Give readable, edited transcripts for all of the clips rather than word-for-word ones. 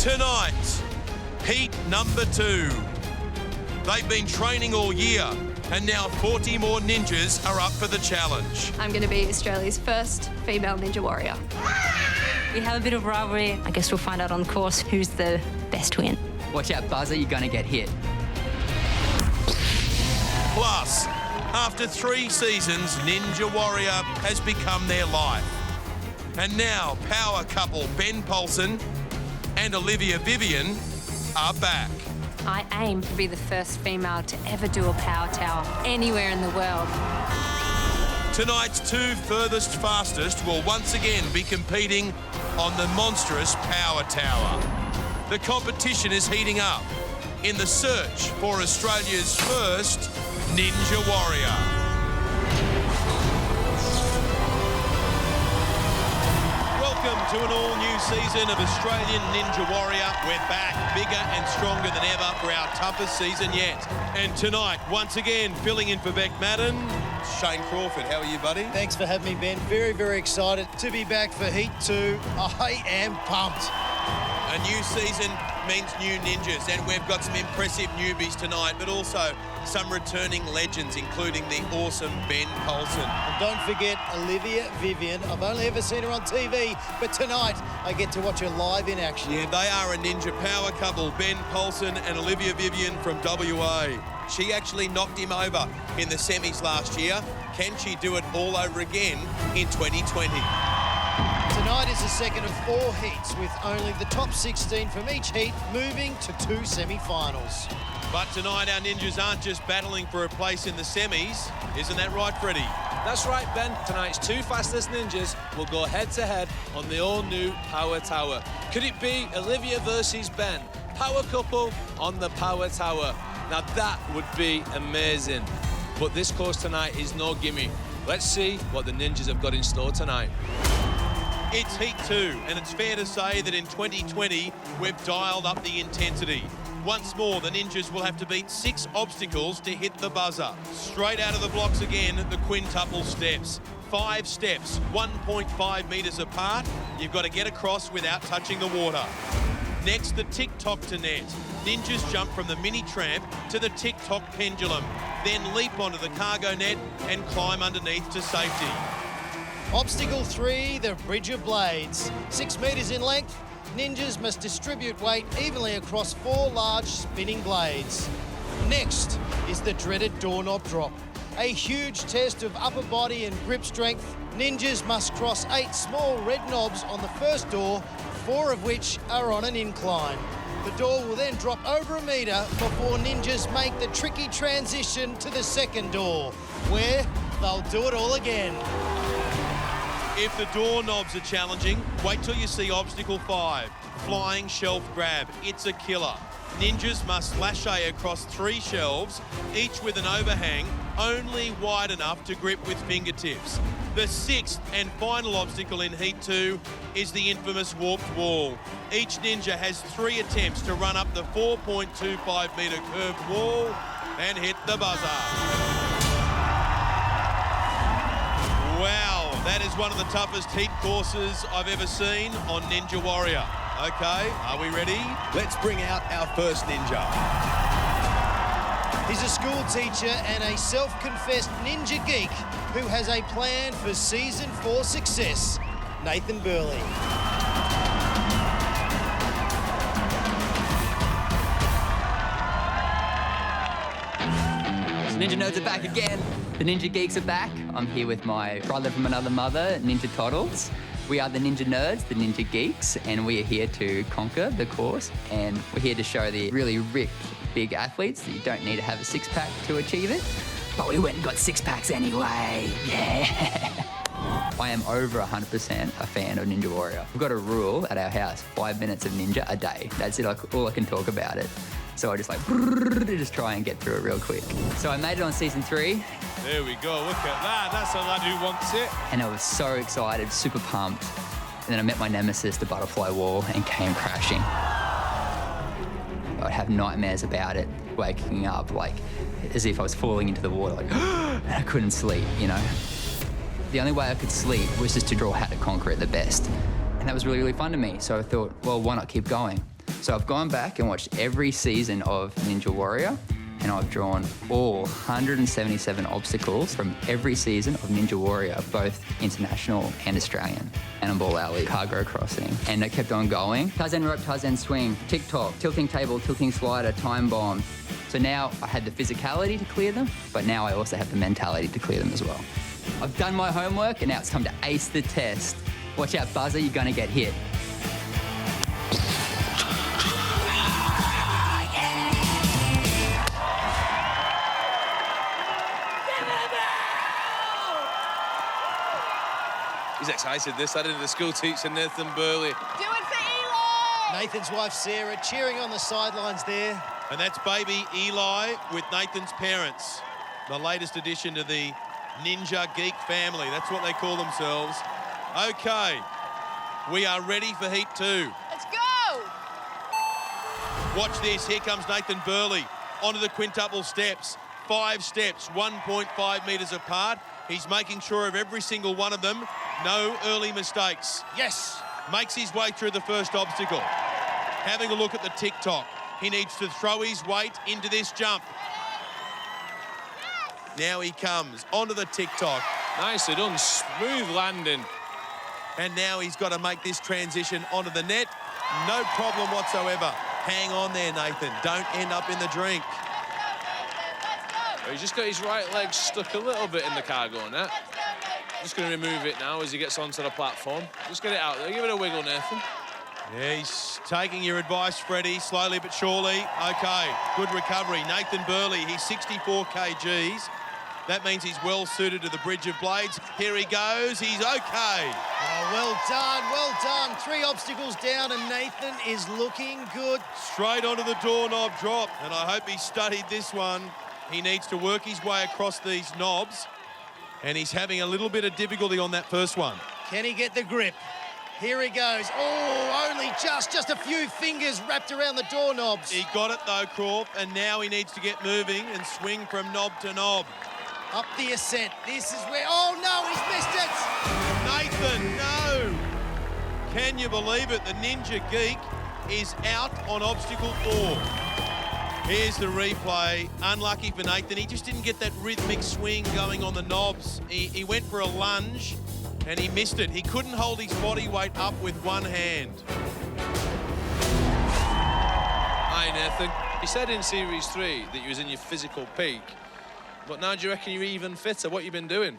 Tonight, heat number 2. They've been training all year, and now 40 more ninjas are up for the challenge. I'm going to be Australia's first female ninja warrior. We have a bit of rivalry. I guess we'll find out on course who's the best twin. Watch out, buzzer, you're gonna get hit. Plus, after 3 seasons, Ninja Warrior has become their life. And now, power couple Ben Poulsen and Olivia Vivian are back. I aim to be the first female to ever do a power tower anywhere in the world. Tonight's 2 furthest fastest will once again be competing on the monstrous power tower. The competition is heating up in the search for Australia's first Ninja Warrior. Welcome to an all-new season of Australian Ninja Warrior. We're back, bigger and stronger than ever for our toughest season yet. And tonight, once again, filling in for Beck Madden, Shane Crawford. How are you, buddy? Thanks for having me, Ben. Very, very excited to be back for Heat 2. I am pumped. A new season means new ninjas, and we've got some impressive newbies tonight, but also some returning legends, including the awesome Ben Poulsen. And don't forget Olivia Vivian. I've only ever seen her on TV, but tonight I get to watch her live in action. Yeah, they are a ninja power couple, Ben Poulsen and Olivia Vivian from WA. She actually knocked him over in the semis last year. Can she do it all over again in 2020? Tonight is the second of 4 heats, with only the top 16 from each heat moving to 2 semi-finals. But tonight our ninjas aren't just battling for a place in the semis. Isn't that right, Freddie? That's right, Ben. Tonight's 2 fastest ninjas will go head-to-head on the all-new Power Tower. Could it be Olivia versus Ben? Power couple on the Power Tower. Now that would be amazing. But this course tonight is no gimme. Let's see what the ninjas have got in store tonight. It's Heat 2, and it's fair to say that in 2020, we've dialed up the intensity. Once more, the ninjas will have to beat 6 obstacles to hit the buzzer. Straight out of the blocks again, the Quintuple Steps. 5 steps, 1.5 metres apart. You've got to get across without touching the water. Next, the Tic Toc to net. Ninjas jump from the mini tramp to the Tic Toc pendulum, then leap onto the cargo net and climb underneath to safety. Obstacle 3, the Bridge of Blades. 6 metres in length, ninjas must distribute weight evenly across 4 large spinning blades. Next is the dreaded Doorknob Drop. A huge test of upper body and grip strength. Ninjas must cross 8 small red knobs on the first door, 4 of which are on an incline. The door will then drop over a metre before ninjas make the tricky transition to the second door, where they'll do it all again. If the doorknobs are challenging, wait till you see obstacle 5, flying shelf grab. It's a killer. Ninjas must lache across 3 shelves, each with an overhang only wide enough to grip with fingertips. The 6th and final obstacle in Heat 2 is the infamous warped wall. Each ninja has 3 attempts to run up the 4.25 metre curved wall and hit the buzzer. Wow, that is one of the toughest heat courses I've ever seen on Ninja Warrior. Okay, are we ready? Let's bring out our first ninja. He's a school teacher and a self-confessed ninja geek who has a plan for Season 4 success, Nathan Burley. Ninja Nerds are back again. The Ninja Geeks are back. I'm here with my brother from another mother, Ninja Toddles. We are the Ninja Nerds, the Ninja Geeks, and we are here to conquer the course. And we're here to show the really ripped, big athletes that you don't need to have a 6-pack to achieve it. But we went and got 6-packs anyway. Yeah. I am over 100% a fan of Ninja Warrior. We've got a rule at our house, 5 minutes of Ninja a day. That's it, all I can talk about it. So I just just try and get through it real quick. So I made it on Season 3. There we go, look at that. That's a lad who wants it. And I was so excited, super pumped. And then I met my nemesis, the butterfly wall, and came crashing. I'd have nightmares about it, waking up like as if I was falling into the water, like, and I couldn't sleep, you know? The only way I could sleep was just to draw how to conquer it the best. And that was really, really fun to me. So I thought, well, why not keep going? So I've gone back and watched every season of Ninja Warrior, and I've drawn all 177 obstacles from every season of Ninja Warrior, both international and Australian. Cannonball Alley, Cargo Crossing, and it kept on going. Tarzan rope, Tarzan swing, Tic Toc, tilting table, tilting slider, time bomb. So now I had the physicality to clear them, but now I also have the mentality to clear them as well. I've done my homework, and now it's time to ace the test. Watch out, buzzer, you're gonna get hit. He's excited. This added to the school teacher, Nathan Burley. Do it for Eli! Nathan's wife, Sarah, cheering on the sidelines there. And that's baby Eli with Nathan's parents. The latest addition to the Ninja Geek family. That's what they call themselves. Okay, we are ready for Heat 2. Let's go! Watch this, here comes Nathan Burley onto the quintuple steps. 5 steps, 1.5 metres apart. He's making sure of every single one of them. No early mistakes. Yes. Makes his way through the first obstacle. Having a look at the Tic Toc. He needs to throw his weight into this jump. Now he comes onto the Tic Toc. Nicely done, smooth landing. And now he's got to make this transition onto the net. No problem whatsoever. Hang on there, Nathan. Don't end up in the drink. He's just got his right leg stuck a little bit in the cargo net. Just going to remove it now as he gets onto the platform. Just get it out there. Give it a wiggle, Nathan. Yeah, he's taking your advice, Freddie, slowly but surely. Okay, good recovery. Nathan Burley, he's 64 kgs. That means he's well suited to the bridge of blades. Here he goes, he's okay. Oh, well done, well done. 3 obstacles down and Nathan is looking good. Straight onto the doorknob drop, and I hope he studied this one. He needs to work his way across these knobs, and he's having a little bit of difficulty on that first one. Can he get the grip? Here he goes. Oh, only just a few fingers wrapped around the doorknobs. He got it though, Croft, and now he needs to get moving and swing from knob to knob. Up the ascent. This is where, oh no, he's missed it. Nathan, no! Can you believe it? The Ninja Geek is out on obstacle 4. Here's the replay. Unlucky for Nathan. He just didn't get that rhythmic swing going on the knobs. He went for a lunge and he missed it. He couldn't hold his body weight up with one hand. Hi, Nathan. You said in Series 3 that you was in your physical peak, but now do you reckon you're even fitter? What you been doing?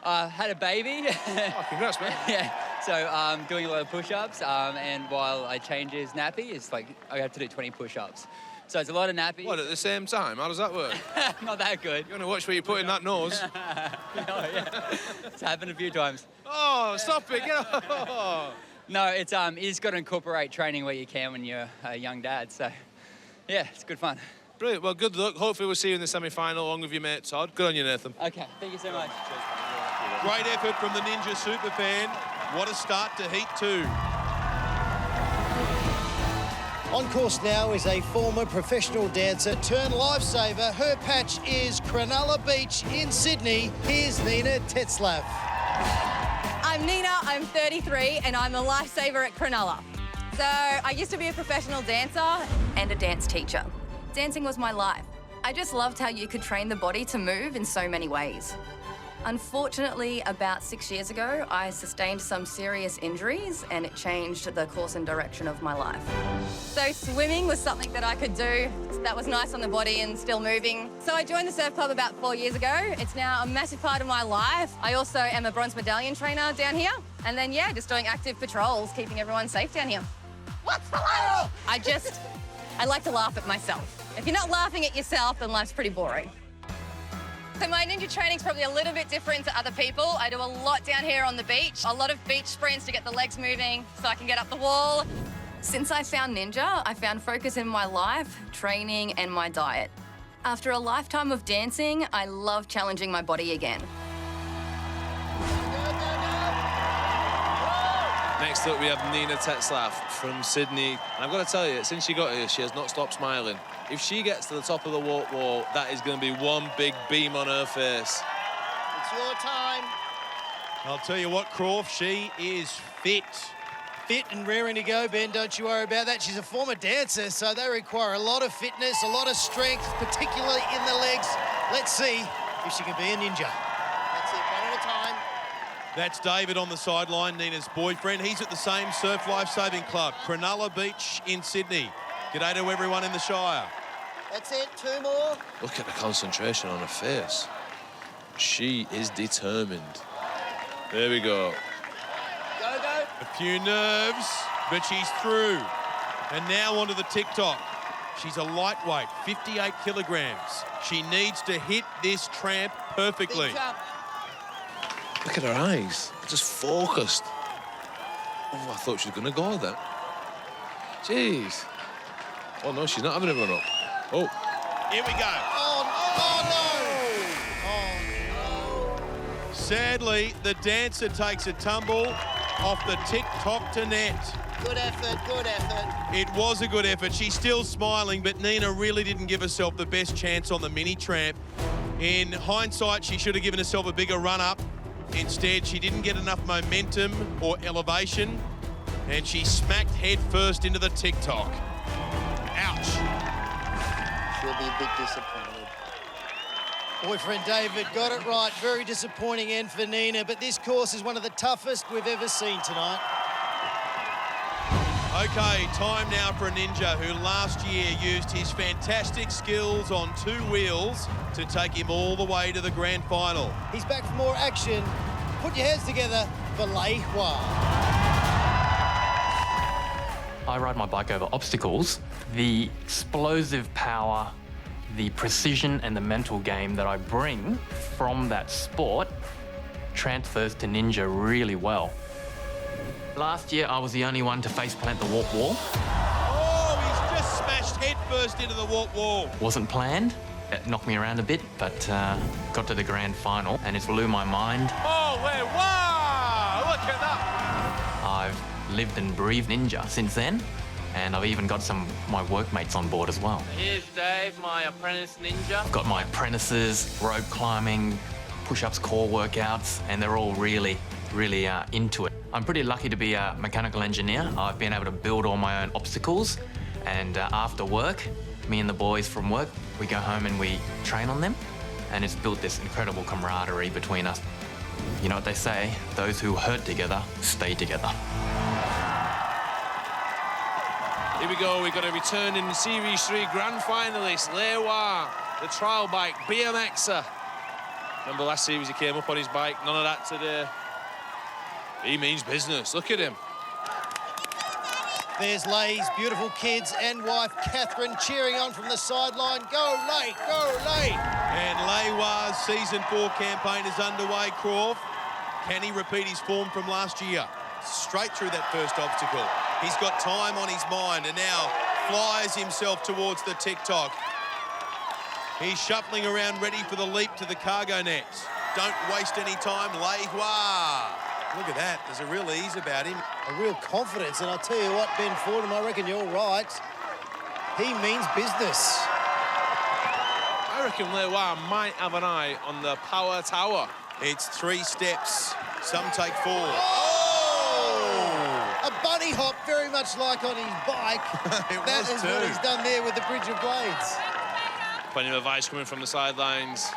Had a baby. Oh, congrats, man. Yeah, so doing a lot of push-ups, and while I change his nappy, it's like I have to do 20 push-ups. So it's a lot of nappy. What, at the same time? How does that work? Not that good. You want to watch where you put in that nose? Oh, yeah. It's happened a few times. Oh, stop it, get off. No, it's you just got to incorporate training where you can when you're a young dad. So, yeah, it's good fun. Brilliant, well, good luck. Hopefully we'll see you in the semi-final along with your mate, Todd. Good on you, Nathan. Okay, thank you so much. Great effort from the Ninja Superfan. What a start to Heat 2. On course now is a former professional dancer turned lifesaver. Her patch is Cronulla Beach in Sydney. Here's Nina Tetzlaff. I'm Nina, I'm 33 and I'm a lifesaver at Cronulla. So I used to be a professional dancer and a dance teacher. Dancing was my life. I just loved how you could train the body to move in so many ways. Unfortunately, about 6 years ago, I sustained some serious injuries and it changed the course and direction of my life. So swimming was something that I could do that was nice on the body and still moving. So I joined the surf club about 4 years ago. It's now a massive part of my life. I also am a bronze medallion trainer down here. And then, yeah, just doing active patrols, keeping everyone safe down here. What's the matter? I like to laugh at myself. If you're not laughing at yourself, then life's pretty boring. So my ninja training's probably a little bit different to other people. I do a lot down here on the beach, a lot of beach sprints to get the legs moving so I can get up the wall. Since I found ninja, I found focus in my life, training, and my diet. After a lifetime of dancing, I love challenging my body again. Next up, we have Nina Tetzlaff from Sydney. And I've got to tell you, since she got here, she has not stopped smiling. If she gets to the top of the walk wall, that is going to be one big beam on her face. It's your time. I'll tell you what, Croft, she is fit. fit and raring to go, Ben. Don't you worry about that. She's a former dancer, so they require a lot of fitness, a lot of strength, particularly in the legs. Let's see if she can be a ninja. That's it, one at a time. That's David on the sideline, Nina's boyfriend. He's at the same Surf Lifesaving Club, Cronulla Beach in Sydney. G'day to everyone in the Shire. That's it, 2 more. Look at the concentration on her face. She is determined. There we go. Go, go. A few nerves, but she's through. And now onto the Tic Toc. She's a lightweight, 58 kilograms. She needs to hit this tramp perfectly. Big jump. Look at her eyes. Just focused. Oh, I thought she was going to go then. Jeez. Oh, no, she's not having a run up. Oh. Here we go. Oh, no. Sadly, the dancer takes a tumble off the Tic Toc to net. Good effort, good effort. It was a good effort. She's still smiling, but Nina really didn't give herself the best chance on the mini tramp. In hindsight, she should have given herself a bigger run-up. Instead, she didn't get enough momentum or elevation, and she smacked head first into the Tic Toc. Ouch. She'll be a bit disappointed. Boyfriend David got it right. Very disappointing end for Nina, but this course is one of the toughest we've ever seen tonight. Okay, time now for a ninja who last year used his fantastic skills on 2 wheels to take him all the way to the grand final. He's back for more action. Put your hands together for Lei Hua. I ride my bike over obstacles. The explosive power, the precision and the mental game that I bring from that sport transfers to ninja really well. Last year, I was the only one to faceplant the warp wall. Oh, he's just smashed head first into the warp wall. Wasn't planned. It knocked me around a bit, but got to the grand final and it blew my mind. Oh, wait, wow! Look at that! I've lived and breathed ninja since then, and I've even got some of my workmates on board as well. Here's Dave, my apprentice ninja. I've got my apprentices, rope climbing, push-ups, core workouts, and they're all really into it. I'm pretty lucky to be a mechanical engineer. I've been able to build all my own obstacles, and after work, me and the boys from work, we go home and we train on them, and it's built this incredible camaraderie between us. You know what they say, those who hurt together stay together. Here we go, we've got a returning Series 3 grand finalist, Lei Hua, the trial bike, BMXer. Remember last series he came up on his bike, none of that today. He means business, look at him. There's Lei's beautiful kids and wife, Catherine, cheering on from the sideline. Go, Lei, go, Lei. And Lei Hua's Season 4 campaign is underway, Croft. Can he repeat his form from last year? Straight through that first obstacle. He's got time on his mind and now flies himself towards the Tic Toc. He's shuffling around ready for the leap to the cargo nets. Don't waste any time, Lei Hua. Look at that, there's a real ease about him. A real confidence, and I'll tell you what, Ben Fordham, I reckon you're right. He means business. I reckon Lei Hua might have an eye on the power tower. It's 3 steps, some take 4. Oh! A bunny hop, very much like on his bike. That is what he's done there with the bridge of blades. Plenty of advice coming from the sidelines.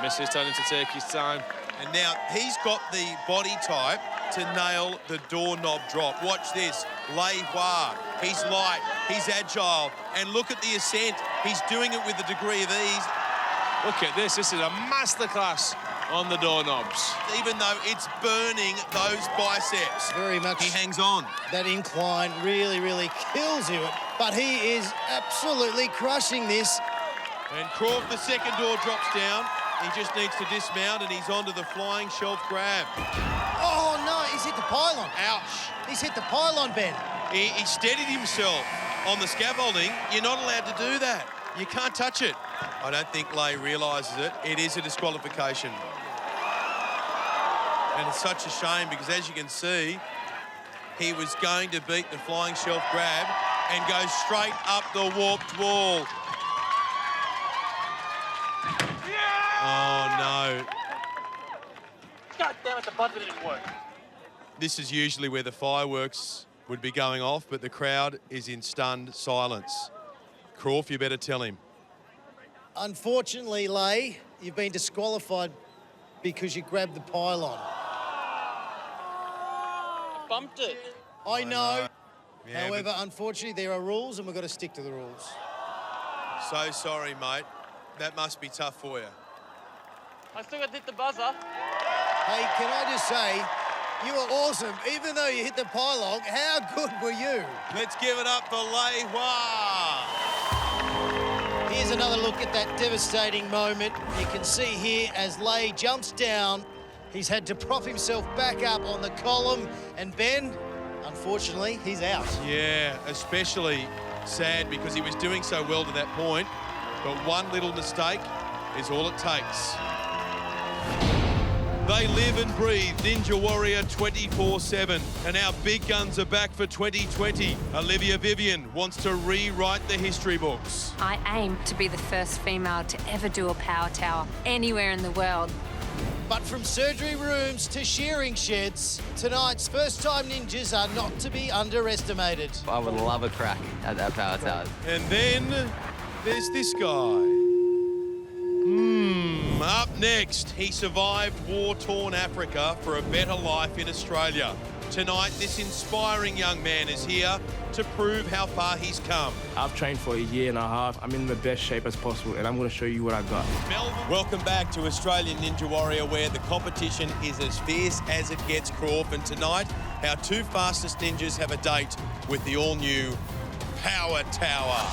Missus telling him to take his time. And now he's got the body type to nail the doorknob drop. Watch this, Lei Hua. He's light, he's agile, and look at the ascent. He's doing it with a degree of ease. Look at this is a masterclass on the doorknobs. Even though it's burning those biceps. Very much. He hangs on. That incline really, really kills him. But he is absolutely crushing this. And Croft, the second door drops down. He just needs to dismount and he's onto the flying shelf grab. Oh, no, he's hit the pylon. Ouch. He's hit the pylon, Ben. He steadied himself on the scaffolding. You're not allowed to do that. You can't touch it. I don't think Lei realises it. It is a disqualification. And it's such a shame because, as you can see, he was going to beat the flying shelf grab and go straight up the warped wall. Oh, no. God damn it, the buzzer didn't work. This is usually where the fireworks would be going off, but the crowd is in stunned silence. Croft, you better tell him. Unfortunately, Lay, you've been disqualified because you grabbed the pylon. Bumped it. I know. Yeah, However, unfortunately, there are rules and we've got to stick to the rules. So sorry, mate. That must be tough for you. I still got to hit the buzzer. Hey, can I just say, you were awesome. Even though you hit the pylon, how good were you? Let's give it up for Lei Hua. Here's another look at that devastating moment. You can see here as Lei jumps down, he's had to prop himself back up on the column. And Ben, unfortunately, he's out. Yeah, especially sad because he was doing so well to that point. But one little mistake is all it takes. They live and breathe Ninja Warrior 24/7. And our big guns are back for 2020. Olivia Vivian wants to rewrite the history books. I aim to be the first female to ever do a power tower anywhere in the world. But from surgery rooms to shearing sheds, tonight's first-time ninjas are not to be underestimated. I would love a crack at that power tower. And then there's this guy. Up next, he survived war-torn Africa for a better life in Australia. Tonight, this inspiring young man is here to prove how far he's come. I've trained for a year and a half. I'm in the best shape as possible, and I'm going to show you what I got. Melbourne. Welcome back to Australian Ninja Warrior, where the competition is as fierce as it gets, Croft. And tonight, our two fastest ninjas have a date with the all-new Power Tower.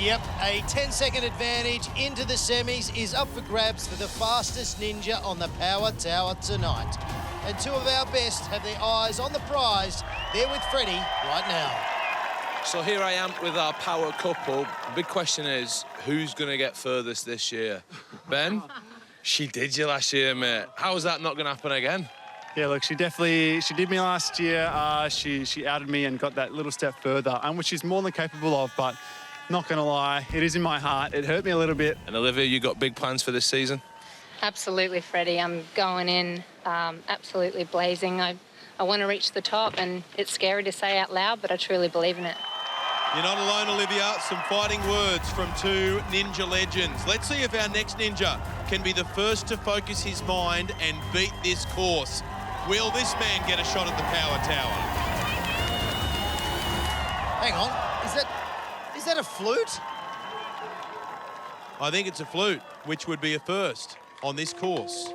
Yep, a 10-second advantage into the semis is up for grabs for the fastest ninja on the Power Tower tonight. And two of our best have their eyes on the prize. They're with Freddie right now. So here I am with our power couple. The big question is, who's going to get furthest this year? Ben, she did you last year, mate. How is that not going to happen again? Yeah, look, she did me last year. She outed me and got that little step further, which she's more than capable of, but not going to lie, it is in my heart. It hurt me a little bit. And Olivia, you got big plans for this season? Absolutely, Freddie. I'm going in absolutely blazing. I want to reach the top, and it's scary to say out loud, but I truly believe in it. You're not alone, Olivia. Some fighting words from two ninja legends. Let's see if our next ninja can be the first to focus his mind and beat this course. Will this man get a shot at the Power Tower? Hang on, is that a flute? I think it's a flute, which would be a first on this course.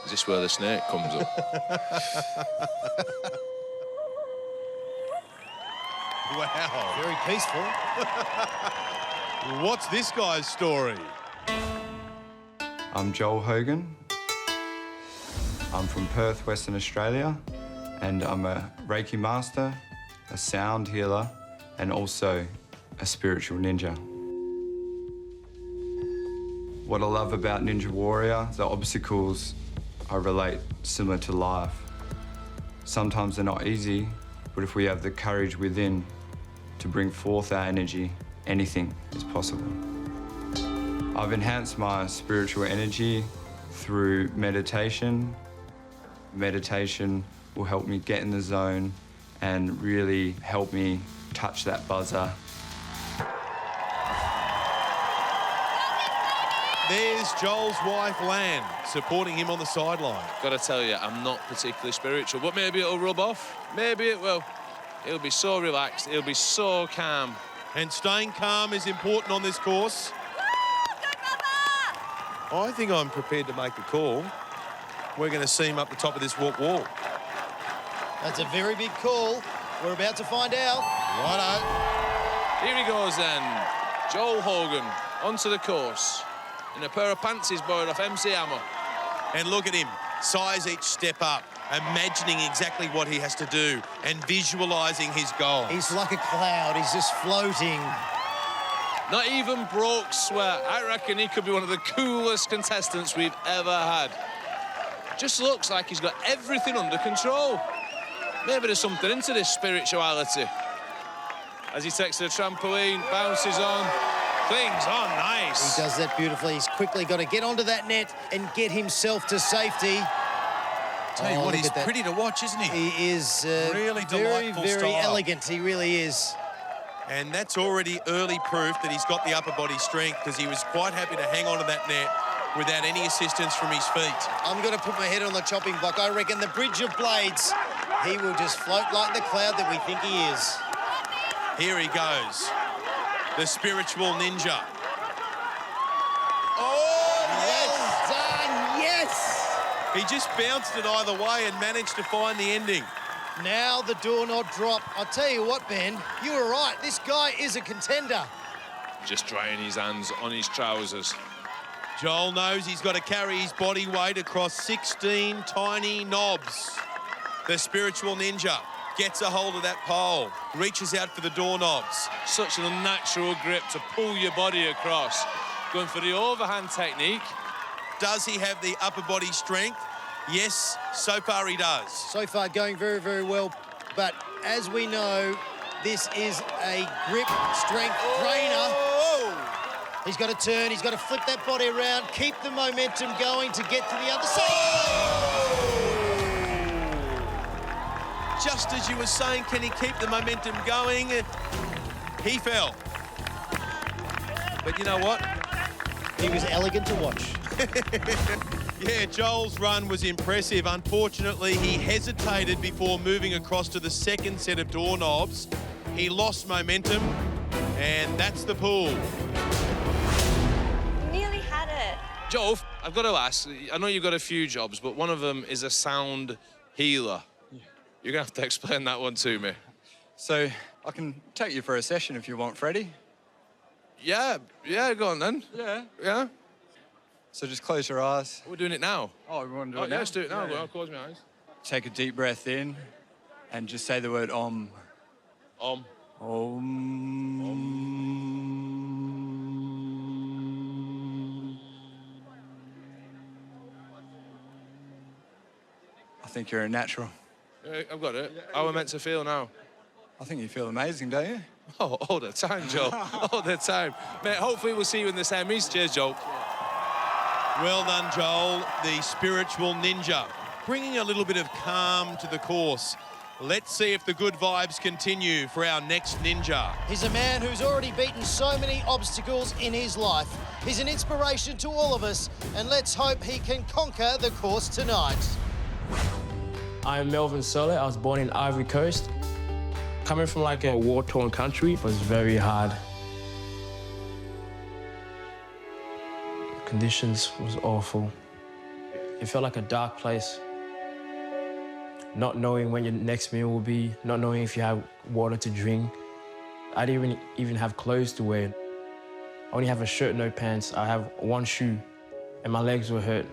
Is this where the snake comes up? Wow. Very peaceful. What's this guy's story? I'm Joel Hogan. I'm from Perth, Western Australia, and I'm a Reiki master, a sound healer, and also a spiritual ninja. What I love about Ninja Warrior, the obstacles I relate similar to life. Sometimes they're not easy, but if we have the courage within to bring forth our energy, anything is possible. I've enhanced my spiritual energy through meditation. Meditation will help me get in the zone and really help me touch that buzzer. There's Joel's wife, Lan, supporting him on the sideline. Got to tell you, I'm not particularly spiritual, but maybe it'll rub off. Maybe it will. He'll be so relaxed. He'll be so calm. And staying calm is important on this course. I think I'm prepared to make the call. We're going to see him up the top of this walk wall. That's a very big call. We're about to find out. Righto. Here he goes then. Joel Hogan onto the course in a pair of pants he's borrowed off MC Hammer. And look at him, size each step up, imagining exactly what he has to do and visualising his goal. He's like a cloud. He's just floating. Not even broke sweat. I reckon he could be one of the coolest contestants we've ever had. Just looks like he's got everything under control. Maybe there's something into this spirituality. As he takes to the trampoline, bounces on, clings on, nice. He does that beautifully. He's quickly got to get onto that net and get himself to safety. Tell you what, he's pretty to watch, isn't he? He is really delightful very style. elegant. He really is. And that's already early proof that he's got the upper body strength, because he was quite happy to hang on to that net without any assistance from his feet. I'm going to put my head on the chopping block. I reckon the bridge of blades, he will just float like the cloud that we think he is. Here he goes, the spiritual ninja. Oh, yes! Well done, yes! He just bounced it either way and managed to find the ending. Now the doorknob drop. I'll tell you what, Ben, you were right. This guy is a contender. Just drying his hands on his trousers. Joel knows he's got to carry his body weight across 16 tiny knobs. The spiritual ninja gets a hold of that pole, reaches out for the doorknobs. Such an unnatural grip to pull your body across. Going for the overhand technique. Does he have the upper body strength? Yes, so far he does. So far going very, very well. But as we know, this is a grip strength drainer. He's got to turn, he's got to flip that body around, keep the momentum going to get to the other side. Just as you were saying, can he keep the momentum going? He fell. But you know what? He was elegant to watch. Yeah, Joel's run was impressive. Unfortunately, he hesitated before moving across to the second set of doorknobs. He lost momentum, and that's the pull. Nearly had it. Joel, I've got to ask, I know you've got a few jobs, but one of them is a sound healer. You're going to have to explain that one to me. So I can take you for a session if you want, Freddie. Yeah, go on then. Yeah. So just close your eyes. We're doing it now. Oh, we want to do it now? Yeah, let's do it now. Yeah. I'll close my eyes. Take a deep breath in and just say the word Om. Om. I think you're a natural. Yeah, I've got it. How am I meant to feel now? I think you feel amazing, don't you? Oh, all the time, Joel. All the time. Mate, hopefully we'll see you in the semis. Cheers, Joel. Well done, Joel, the spiritual ninja, bringing a little bit of calm to the course. Let's see if the good vibes continue for our next ninja. He's a man who's already beaten so many obstacles in his life. He's an inspiration to all of us, and let's hope he can conquer the course tonight. I'm Melvin Soler. I was born in Ivory Coast. Coming from like a war-torn country was very hard. Conditions was awful. It felt like a dark place. Not knowing when your next meal will be, not knowing if you have water to drink. I didn't even have clothes to wear. I only have a shirt, no pants. I have one shoe, and my legs were hurt.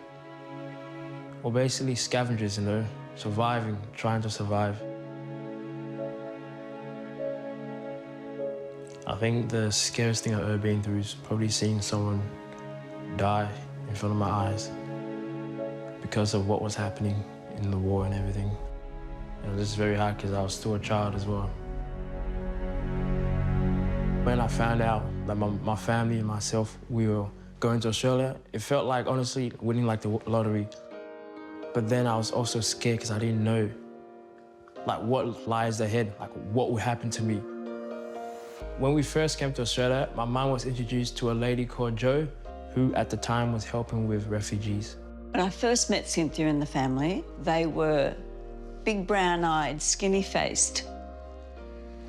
Well, basically scavengers, you know, surviving, trying to survive. I think the scariest thing I've ever been through is probably seeing someone die in front of my eyes because of what was happening in the war and everything. And it was just very hard because I was still a child as well. When I found out that my family and myself, we were going to Australia, it felt like, honestly, winning like the lottery. But then I was also scared because I didn't know, like, what lies ahead, like, what would happen to me. When we first came to Australia, my mum was introduced to a lady called Jo, who at the time was helping with refugees. When I first met Cynthia and the family, they were big brown-eyed, skinny-faced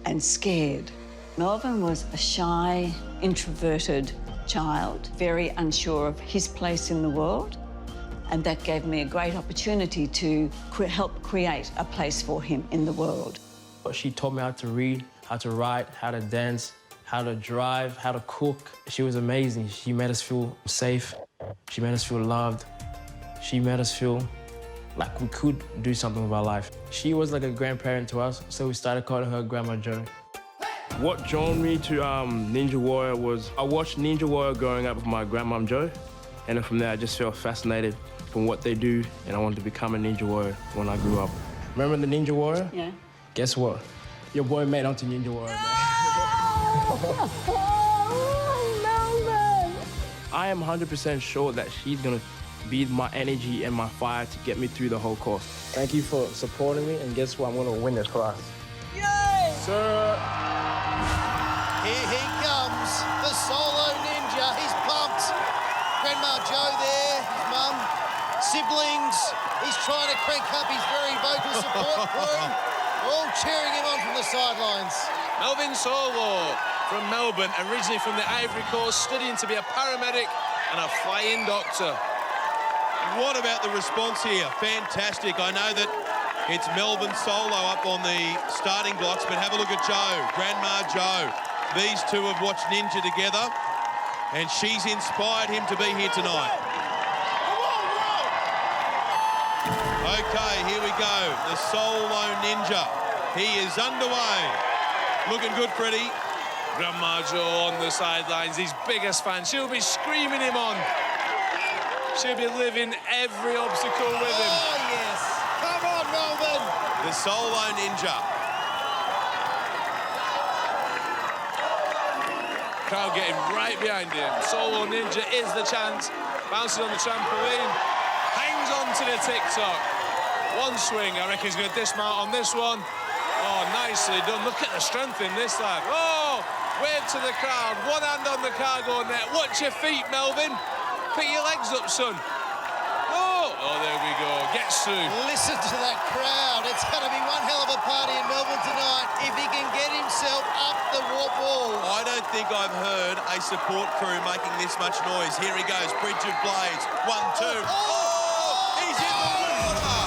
and scared. Melvin was a shy, introverted child, very unsure of his place in the world, and that gave me a great opportunity to help create a place for him in the world. She taught me how to read, how to write, how to dance, how to drive, how to cook. She was amazing. She made us feel safe. She made us feel loved. She made us feel like we could do something with our life. She was like a grandparent to us, so we started calling her Grandma Jo. What drawn me to Ninja Warrior was I watched Ninja Warrior growing up with my grandmom Jo, and then from there I just felt fascinated from what they do, and I wanted to become a Ninja Warrior when I grew up. Remember the Ninja Warrior? Yeah. Guess what? Your boy made onto Ninja Warrior, man. I am 100% sure that she's gonna be my energy and my fire to get me through the whole course. Thank you for supporting me, and guess what? I'm going to win this class. Yay! Sir! Here he comes, the solo ninja. He's pumped. Grandma Joe there, his mum, siblings. He's trying to crank up his very vocal support crew. All cheering him on from the sidelines. Melvin Solo from Melbourne, originally from the Ivory Coast, studying to be a paramedic and a flying doctor. What about the response here? Fantastic. I know that it's Melvin Solo up on the starting blocks, but have a look at Joe, Grandma Joe. These two have watched Ninja together, and she's inspired him to be here tonight. Okay, here we go. The Solo Ninja. He is underway. Looking good, Freddie. Grandma Joe on the sidelines, his biggest fan. She'll be screaming him on. She'll be living every obstacle with him. Oh, yes. Come on, Melbourne. The Solo Ninja. Crowd getting right behind him. Solo Ninja is the chance. Bouncing on the trampoline. Hangs on to the Tic Toc. One swing, I reckon he's going to dismount on this one. Oh, nicely done. Look at the strength in this lad. Oh, wave to the crowd. One hand on the cargo net. Watch your feet, Melvin. Pick your legs up, son. Oh, there we go. Gets through. Listen to that crowd. It's going to be one hell of a party in Melbourne tonight if he can get himself up the warp wall. I don't think I've heard a support crew making this much noise. Here he goes, Bridge of Blades. 1, 2. Oh, he's in the water.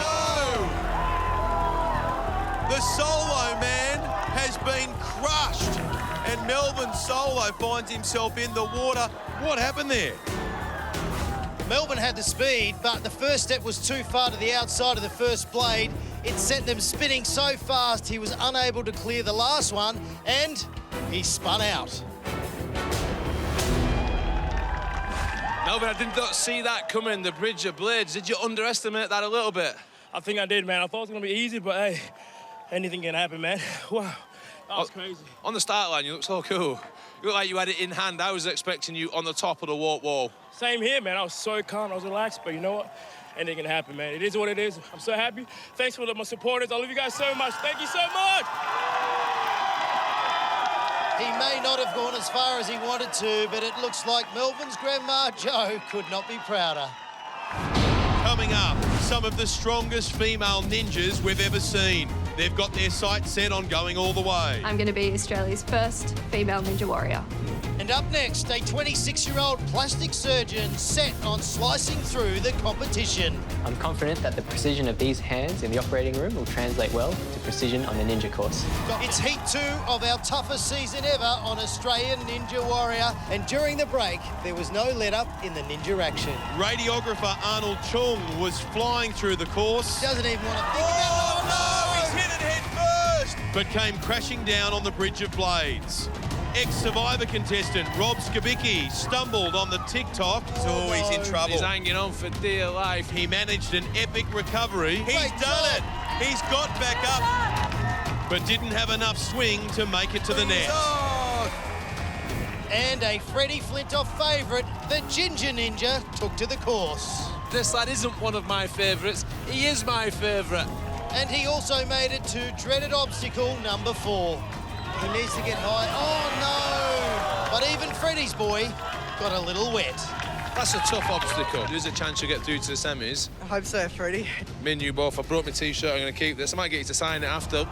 No. The Solo man has been crushed, and Melvin Solo finds himself in the water. What happened there? Melbourne had the speed, but the first step was too far to the outside of the first blade. It sent them spinning so fast he was unable to clear the last one, and he spun out. Melvin, I did not see that coming, the Bridge of Blades. Did you underestimate that a little bit? I think I did, man. I thought it was going to be easy, but hey, anything can happen, man. Wow, that was crazy. On the start line, you look so cool. You look like you had it in hand. I was expecting you on the top of the warp wall. Same here, man. I was so calm, I was relaxed, but you know what? Anything can happen, man. It is what it is. I'm so happy. Thanks for my supporters. I love you guys so much. Thank you so much. He may not have gone as far as he wanted to, but it looks like Melbourne's Grandma Joe could not be prouder. Coming up, some of the strongest female ninjas we've ever seen. They've got their sights set on going all the way. I'm going to be Australia's first female ninja warrior. And up next, a 26-year-old plastic surgeon set on slicing through the competition. I'm confident that the precision of these hands in the operating room will translate well to precision on the ninja course. It's Heat 2 of our toughest season ever on Australian Ninja Warrior. And during the break, there was no let-up in the ninja action. Radiographer Arnold Chung was flying through the course. Doesn't even want to think about it. No, he's hit it head first! But came crashing down on the Bridge of Blades. Ex-Survivor contestant Rob Skibicki stumbled on the Tic Toc. Oh, he's in trouble. He's hanging on for dear life. He managed an epic recovery. He's done it. He's got back up, but didn't have enough swing to make it to the net. And a Freddie Flintoff favourite, the Ginger Ninja, took to the course. This lad isn't one of my favourites. He is my favourite. And he also made it to dreaded obstacle number 4. He needs to get high. Oh, no! But even Freddie's boy got a little wet. That's a tough obstacle. There's a chance you'll get through to the semis. I hope so, Freddie. Me and you both. I brought my T-shirt. I'm going to keep this. I might get you to sign it after.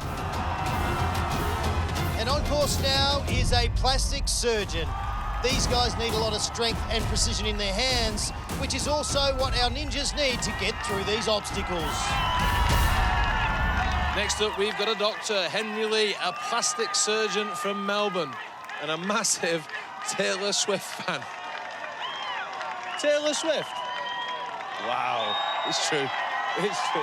And on course now is a plastic surgeon. These guys need a lot of strength and precision in their hands, which is also what our ninjas need to get through these obstacles. Next up, we've got a doctor, Henry Lee, a plastic surgeon from Melbourne, and a massive Taylor Swift fan. Taylor Swift? Wow, it's true. It's true.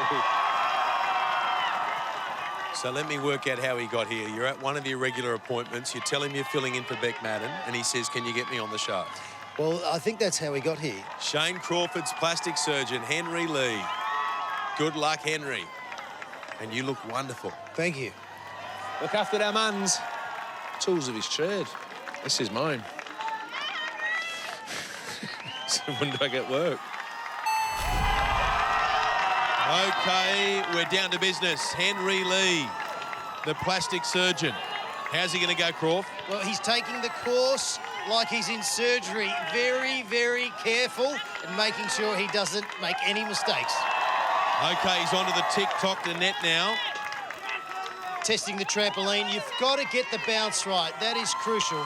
So let me work out how he got here. You're at one of the irregular appointments. You tell him you're filling in for Beck Madden, and he says, can you get me on the show? Well, I think that's how he got here. Shane Crawford's plastic surgeon, Henry Lee. Good luck, Henry. And you look wonderful. Thank you. Look after them hands. Tools of his trade. This is mine. So when do I get work? Okay, we're down to business. Henry Lee, the plastic surgeon. How's he going to go, Croft? Well, he's taking the course like he's in surgery. Very, very careful and making sure he doesn't make any mistakes. Okay, he's onto the Tic Toc to net now. Testing the trampoline. You've got to get the bounce right. That is crucial.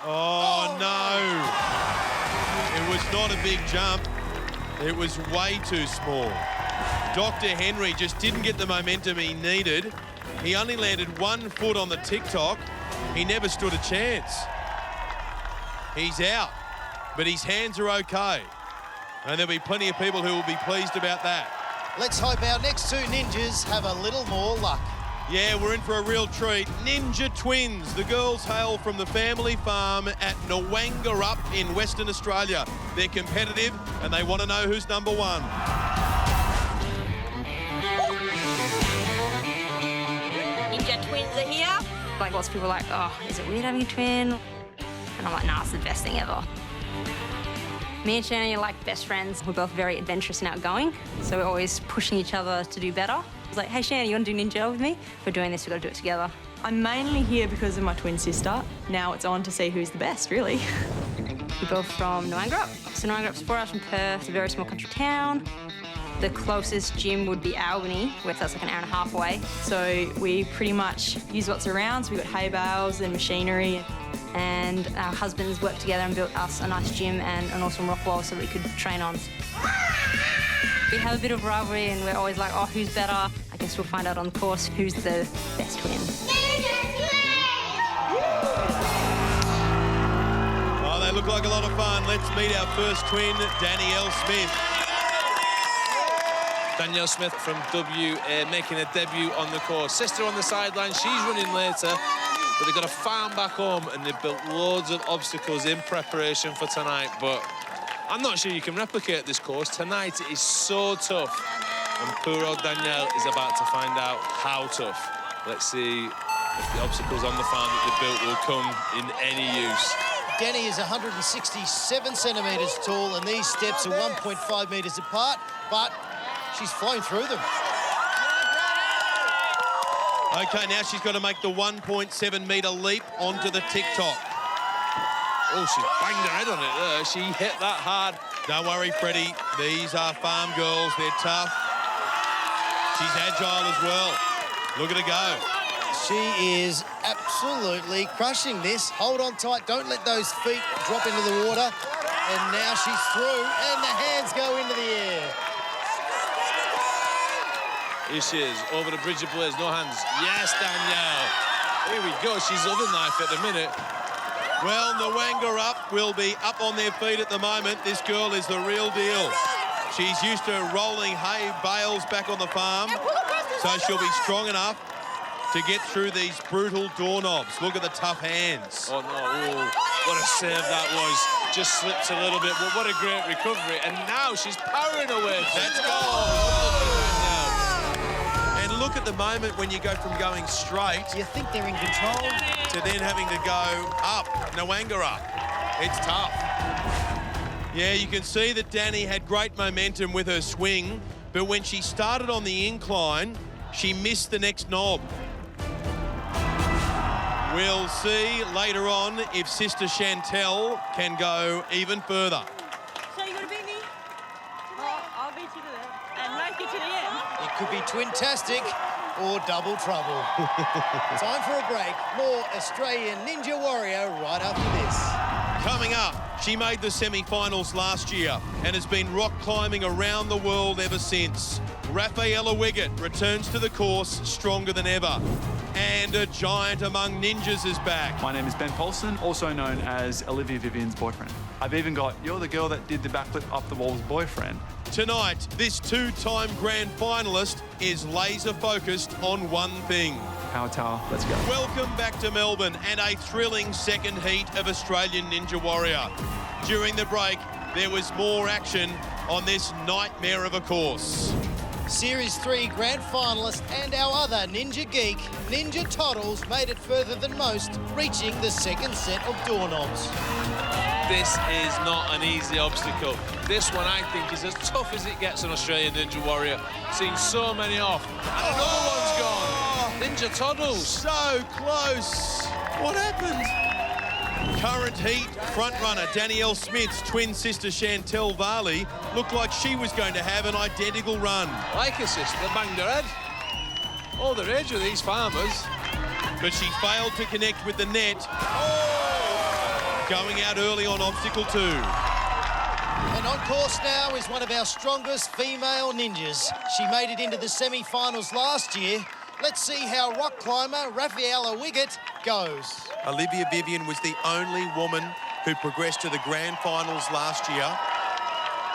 Oh, no. It was not a big jump. It was way too small. Dr. Henry just didn't get the momentum he needed. He only landed 1 foot on the Tic Toc. He never stood a chance. He's out, but his hands are okay. And there'll be plenty of people who will be pleased about that. Let's hope our next two ninjas have a little more luck. Yeah, we're in for a real treat. Ninja Twins. The girls hail from the family farm at Nwangarup in Western Australia. They're competitive and they want to know who's number one. Ninja Twins are here. Like, lots of people are like, oh, is it weird having a twin? And I'm like, nah, it's the best thing ever. Me and Shannon are like best friends. We're both very adventurous and outgoing, so we're always pushing each other to do better. I was like, hey, Shannon, you want to do Ninja with me? If we're doing this, we've got to do it together. I'm mainly here because of my twin sister. Now it's on to see who's the best, really. We're both from Nwangarup. So Nwangarup's 4 hours from Perth. It's a very small country town. The closest gym would be Albany, where that's like an hour and a half away. So we pretty much use what's around. So we've got hay bales and machinery. And our husbands worked together and built us a nice gym and an awesome rock wall so that we could train on. We have a bit of rivalry and we're always like, oh, who's better? I guess we'll find out on the course who's the best twin. Oh, they look like a lot of fun. Let's meet our first twin, Danielle Smith. Danielle Smith from WA making a debut on the course. Sister on the sideline, she's running later. But they've got a farm back home and they've built loads of obstacles in preparation for tonight. But I'm not sure you can replicate this course. Tonight it is so tough. And poor old Danielle is about to find out how tough. Let's see if the obstacles on the farm that they've built will come in any use. Danny is 167 centimetres tall and these steps are 1.5 metres apart, but she's flown through them. Okay, now she's got to make the 1.7-metre leap onto the Tic Toc. Oh, she banged her head on it there. She hit that hard. Don't worry, Freddie. These are farm girls. They're tough. She's agile as well. Look at her go. She is absolutely crushing this. Hold on tight. Don't let those feet drop into the water. And now she's through, and the hands go into the air. Here she is, over the bridge of Blaze, no hands. Yes, Danielle. Here we go, she's oven knife at the minute. Well, Nwangarup will be up on their feet at the moment. This girl is the real deal. She's used to rolling hay bales back on the farm, so she'll be strong enough to get through these brutal doorknobs. Look at the tough hands. Oh, no, oh, what a save that was. Just slipped a little bit, but what a great recovery. And now she's powering away. That's gone. Look at the moment when you go from going straight. You think they're in control? To then having to go up, Nwangarup. It's tough. Yeah, you can see that Danny had great momentum with her swing, but when she started on the incline, she missed the next knob. We'll see later on if Sister Chantel can go even further. So you're going to beat me? I'll beat you to that and make it to the end. It could be twin-tastic or double trouble. Time for a break. More Australian Ninja Warrior right after this. Coming up, she made the semi-finals last year and has been rock climbing around the world ever since. Rafaela Wiggett returns to the course stronger than ever. And a giant among ninjas is back. My name is Ben Paulson, also known as Olivia Vivian's boyfriend. I've even got You're the Girl That Did the Backflip Up the Wall's boyfriend. Tonight, this two-time grand finalist is laser-focused on one thing. Power Tower, let's go. Welcome back to Melbourne and a thrilling second heat of Australian Ninja Warrior. During the break, there was more action on this nightmare of a course. Series 3 grand finalist and our other Ninja Geek, Ninja Toddles, made it further than most, reaching the second set of doorknobs. This is not an easy obstacle. This one, I think, is as tough as it gets on Australian Ninja Warrior. Seen so many off. And another one's gone. Ninja Toddles. So close. What happened? Current heat front-runner Danielle Smith's twin sister Chantel Varley looked like she was going to have an identical run. Like her sister, banged her head. All the rage with these farmers. But she failed to connect with the net. Oh! Going out early on obstacle 2. And on course now is one of our strongest female ninjas. She made it into the semi-finals last year. Let's see how rock climber Rafaela Wiggett goes. Olivia Vivian was the only woman who progressed to the grand finals last year.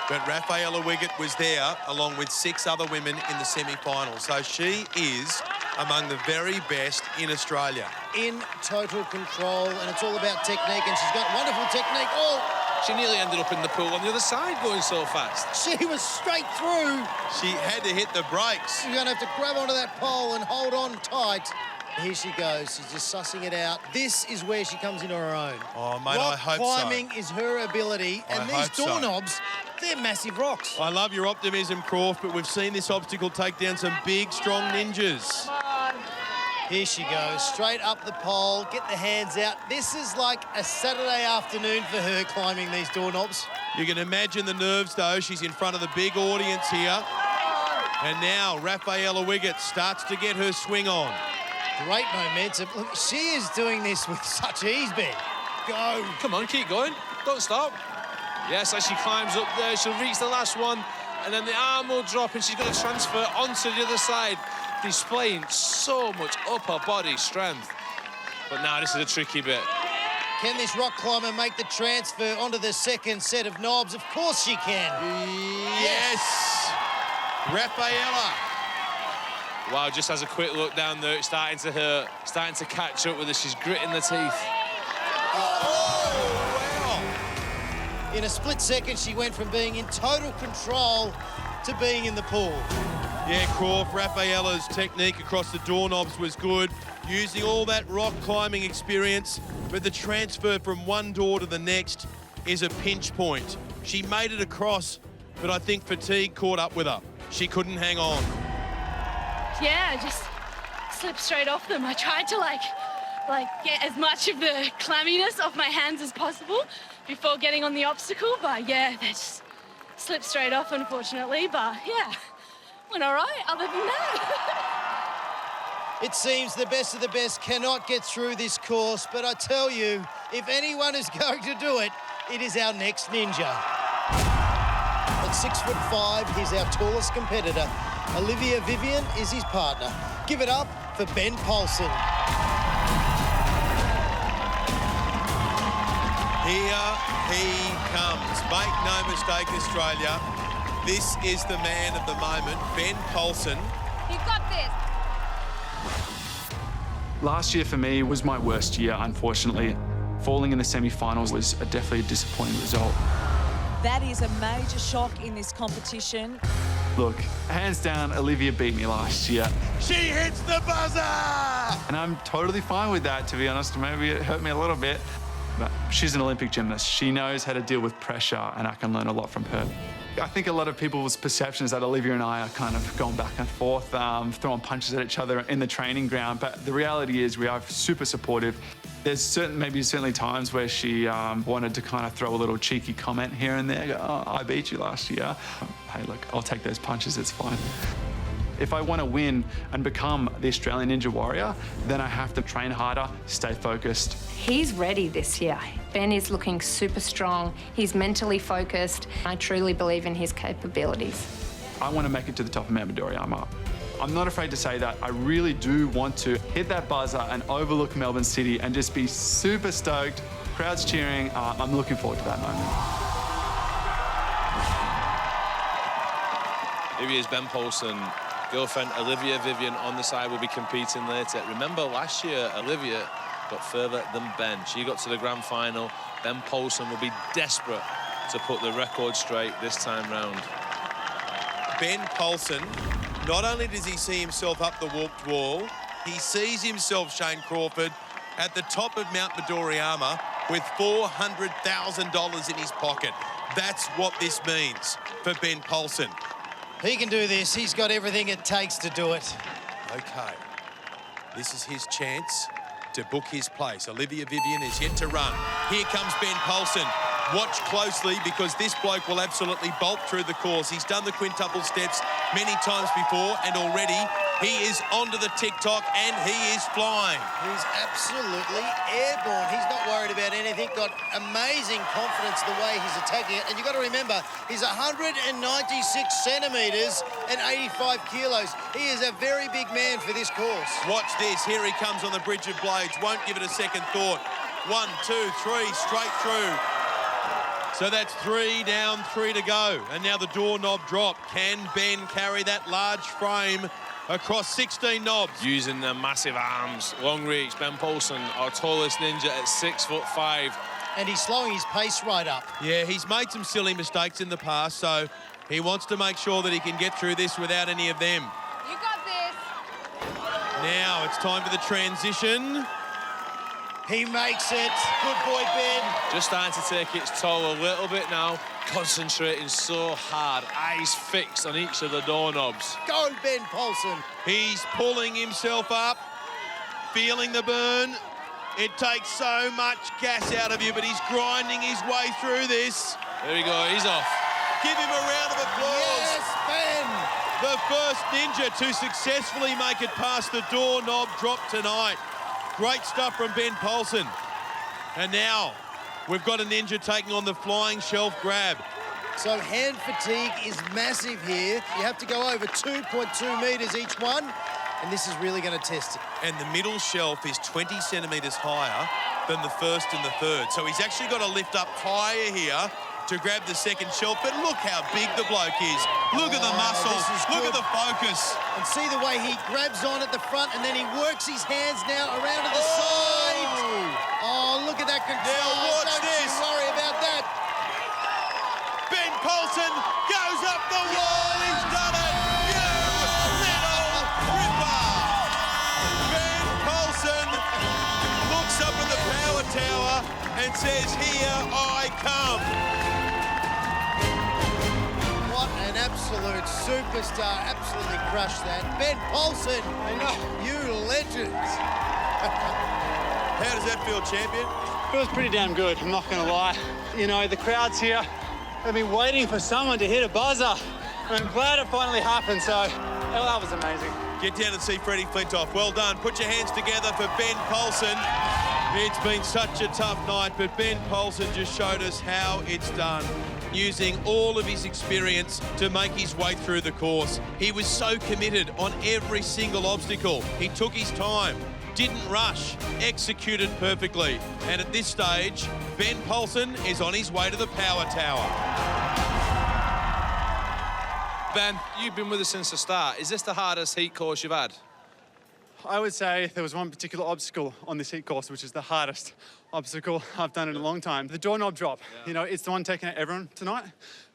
But Rafaela Wiggett was there along with 6 other women in the semi-finals. So she is among the very best in Australia. In total control, and it's all about technique, and she's got wonderful technique. Oh! She nearly ended up in the pool on the other side going so fast. She was straight through. She had to hit the brakes. You're going to have to grab onto that pole and hold on tight. Here she goes. She's just sussing it out. This is where she comes into her own. Oh, mate, Rock I hope climbing is her ability, and these doorknobs, they're massive rocks. I love your optimism, Croft, but we've seen this obstacle take down some big, strong ninjas. Here she goes, straight up the pole, get the hands out. This is like a Saturday afternoon for her climbing these doorknobs. You can imagine the nerves, though. She's in front of the big audience here. And now Rafaela Wiggett starts to get her swing on. Great momentum. Look, she is doing this with such ease, Ben. Go. Come on, keep going. Don't stop. Yes, as she climbs up there, she'll reach the last one, and then the arm will drop, and she's going to transfer onto the other side, displaying so much upper body strength. But now this is a tricky bit. Can this rock climber make the transfer onto the second set of knobs? Of course she can. Yes. Rafaela. Wow, just has a quick look down there. It's starting to hurt, starting to catch up with her. She's gritting the teeth. In a split second, she went from being in total control to being in the pool. Yeah, Croft, Rafaela's technique across the doorknobs was good, using all that rock climbing experience, but the transfer from one door to the next is a pinch point. She made it across, but I think fatigue caught up with her. She couldn't hang on. Yeah, I just slipped straight off them. I tried to like get as much of the clamminess off my hands as possible before getting on the obstacle, but yeah, they just slipped straight off, unfortunately, but yeah, went all right other than that. It seems the best of the best cannot get through this course, but I tell you, if anyone is going to do it, it is our next ninja. At 6'5", he's our tallest competitor. Olivia Vivian is his partner. Give it up for Ben Polson. Here he comes. Make no mistake, Australia. This is the man of the moment, Ben Polson. You got this. Last year for me was my worst year, unfortunately. Falling in the semi-finals was definitely a disappointing result. That is a major shock in this competition. Look, hands down, Olivia beat me last year. She hits the buzzer! And I'm totally fine with that, to be honest. Maybe it hurt me a little bit. But she's an Olympic gymnast. She knows how to deal with pressure, and I can learn a lot from her. I think a lot of people's perceptions that Olivia and I are kind of going back and forth, throwing punches at each other in the training ground. But the reality is we are super supportive. There's certainly times where she wanted to kind of throw a little cheeky comment here and there. Go, oh, I beat you last year. Hey, look, I'll take those punches, it's fine. If I want to win and become the Australian Ninja Warrior, then I have to train harder, stay focused. He's ready this year. Ben is looking super strong. He's mentally focused. I truly believe in his capabilities. I want to make it to the top of Mount Midoriyama. I'm not afraid to say that. I really do want to hit that buzzer and overlook Melbourne City and just be super stoked. Crowds cheering. I'm looking forward to that moment. Here he is, Ben Polson. Girlfriend Olivia Vivian on the side will be competing later. Remember last year, Olivia got further than Ben. She got to the grand final. Ben Polson will be desperate to put the record straight this time round. Ben Polson, not only does he see himself up the warped wall, he sees himself, Shane Crawford, at the top of Mount Midoriyama with $400,000 in his pocket. That's what this means for Ben Poulsen. He can do this. He's got everything it takes to do it. Okay, this is his chance to book his place. Olivia Vivian is yet to run. Here comes Ben Poulsen. Watch closely because this bloke will absolutely bolt through the course. He's done the quintuple steps many times before, and already he is onto the Tic Toc and he is flying. He's absolutely airborne. He's not worried about anything. Got amazing confidence the way he's attacking it. And you've got to remember, he's 196 centimetres and 85 kilos. He is a very big man for this course. Watch this. Here he comes on the bridge of blades. Won't give it a second thought. 1, 2, 3, straight through. So that's 3 down, 3 to go. And now the doorknob drop. Can Ben carry that large frame across 16 knobs? Using the massive arms, long reach. Ben Poulsen, our tallest ninja at 6'5". And he's slowing his pace right up. Yeah, he's made some silly mistakes in the past, so he wants to make sure that he can get through this without any of them. You got this. Now it's time for the transition. He makes it. Good boy, Ben. Just starting to take its toll a little bit now. Concentrating so hard. Eyes fixed on each of the doorknobs. Go, Ben Poulsen. He's pulling himself up, feeling the burn. It takes so much gas out of you, but he's grinding his way through this. There we go, he's off. Give him a round of applause. Yes, Ben. The first ninja to successfully make it past the doorknob drop tonight. Great stuff from Ben Poulsen. And now we've got a ninja taking on the flying shelf grab. So hand fatigue is massive here. You have to go over 2.2 metres each one, and this is really going to test it. And the middle shelf is 20 centimetres higher than the first and the third. So he's actually got to lift up higher here to grab the second shelf, but look how big the bloke is. Look at the muscles, look at the focus. And see the way he grabs on at the front and then he works his hands now around to the side. Oh, look at that control. Now watch Don't this. you worry about that. Ben Poulsen goes up the wall, he's done it. You little ripper. Ben Poulsen looks up at the power tower and says, here I come. What an absolute superstar. Absolutely crushed that. Ben Poulsen, you legend. How does that feel, champion? Feels pretty damn good, I'm not gonna lie. You know, the crowd's here. They've been waiting for someone to hit a buzzer. And I'm glad it finally happened, so that was amazing. Get down and see Freddie Flintoff. Well done. Put your hands together for Ben Poulsen. It's been such a tough night, but Ben Poulsen just showed us how it's done, using all of his experience to make his way through the course. He was so committed on every single obstacle. He took his time, didn't rush, executed perfectly. And at this stage, Ben Poulsen is on his way to the power tower. Ben, you've been with us since the start. Is this the hardest heat course you've had? I would say there was one particular obstacle on this heat course, which is the hardest obstacle I've done in a long time. The doorknob drop. You know, it's the one taking out everyone tonight.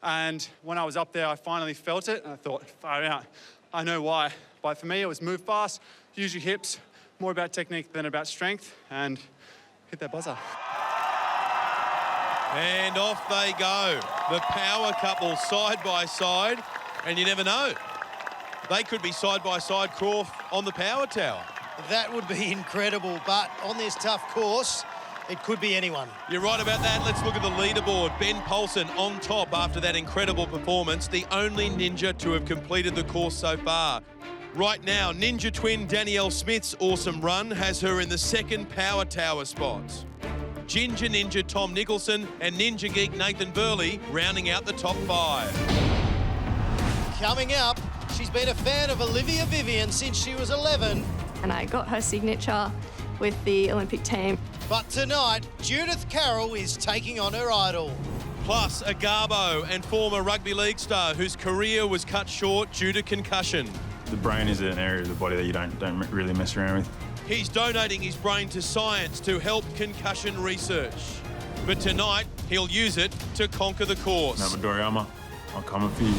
And when I was up there, I finally felt it, and I thought, far out. I know why. But for me, it was move fast, use your hips, more about technique than about strength, and hit that buzzer. And off they go. The power couple side by side, and you never know. They could be side by side, Croft, on the power tower. That would be incredible, but on this tough course, it could be anyone. You're right about that. Let's look at the leaderboard. Ben Poulsen on top after that incredible performance, the only ninja to have completed the course so far. Right now, ninja twin Danielle Smith's awesome run has her in the second power tower spot. Ginger Ninja Tom Nicholson and Ninja Geek Nathan Burley rounding out the top 5. Coming up, she's been a fan of Olivia Vivian since she was 11. And I got her signature with the Olympic team. But tonight, Judith Carroll is taking on her idol. Plus, a Garbo and former rugby league star whose career was cut short due to concussion. The brain is an area of the body that you don't really mess around with. He's donating his brain to science to help concussion research. But tonight, he'll use it to conquer the course. Doriyama, I'm coming for you.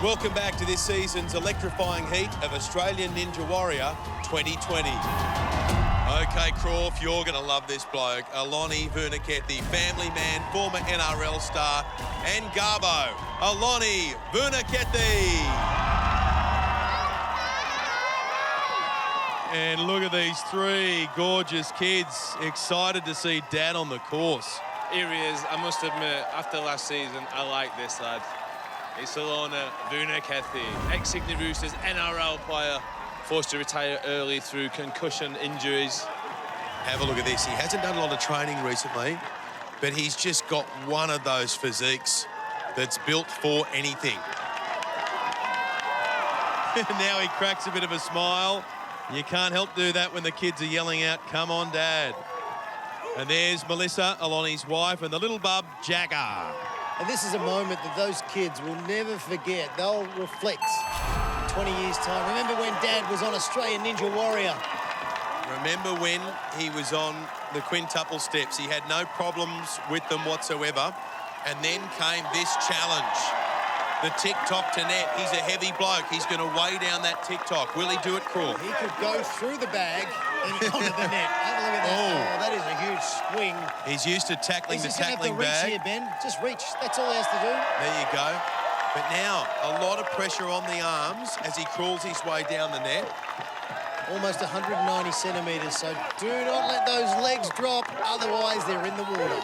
Welcome back to this season's electrifying heat of Australian Ninja Warrior 2020. Okay, Croft, you're going to love this bloke. Aloni Vunakethi, family man, former NRL star, and Garbo. Aloni Vunakethi. And look at these three gorgeous kids, excited to see Dad on the course. Here he is. I must admit, after last season, I like this lad. It's Aloni Vunakethi, ex-Sydney Roosters NRL player, forced to retire early through concussion injuries. Have a look at this. He hasn't done a lot of training recently, but he's just got one of those physiques that's built for anything. Now he cracks a bit of a smile. You can't help do that when the kids are yelling out, "Come on, Dad." And there's Melissa, Aloni's wife, and the little bub, Jagger. And this is a moment that those kids will never forget. They'll reflect in 20 years' time. Remember when Dad was on Australian Ninja Warrior? Remember when he was on the Quintuple Steps? He had no problems with them whatsoever. And then came this challenge. The Tic Toc to net. He's a heavy bloke. He's going to weigh down that Tic Toc. Will he do it, Craw? He could go through the bag and onto the net. Have a look at that. Oh, that is a huge swing. He's used to tackling the tackling reach bag. Here, Ben. Just reach. That's all he has to do. There you go. But now, a lot of pressure on the arms as he crawls his way down the net. Almost 190 centimetres, so do not let those legs drop, otherwise they're in the water.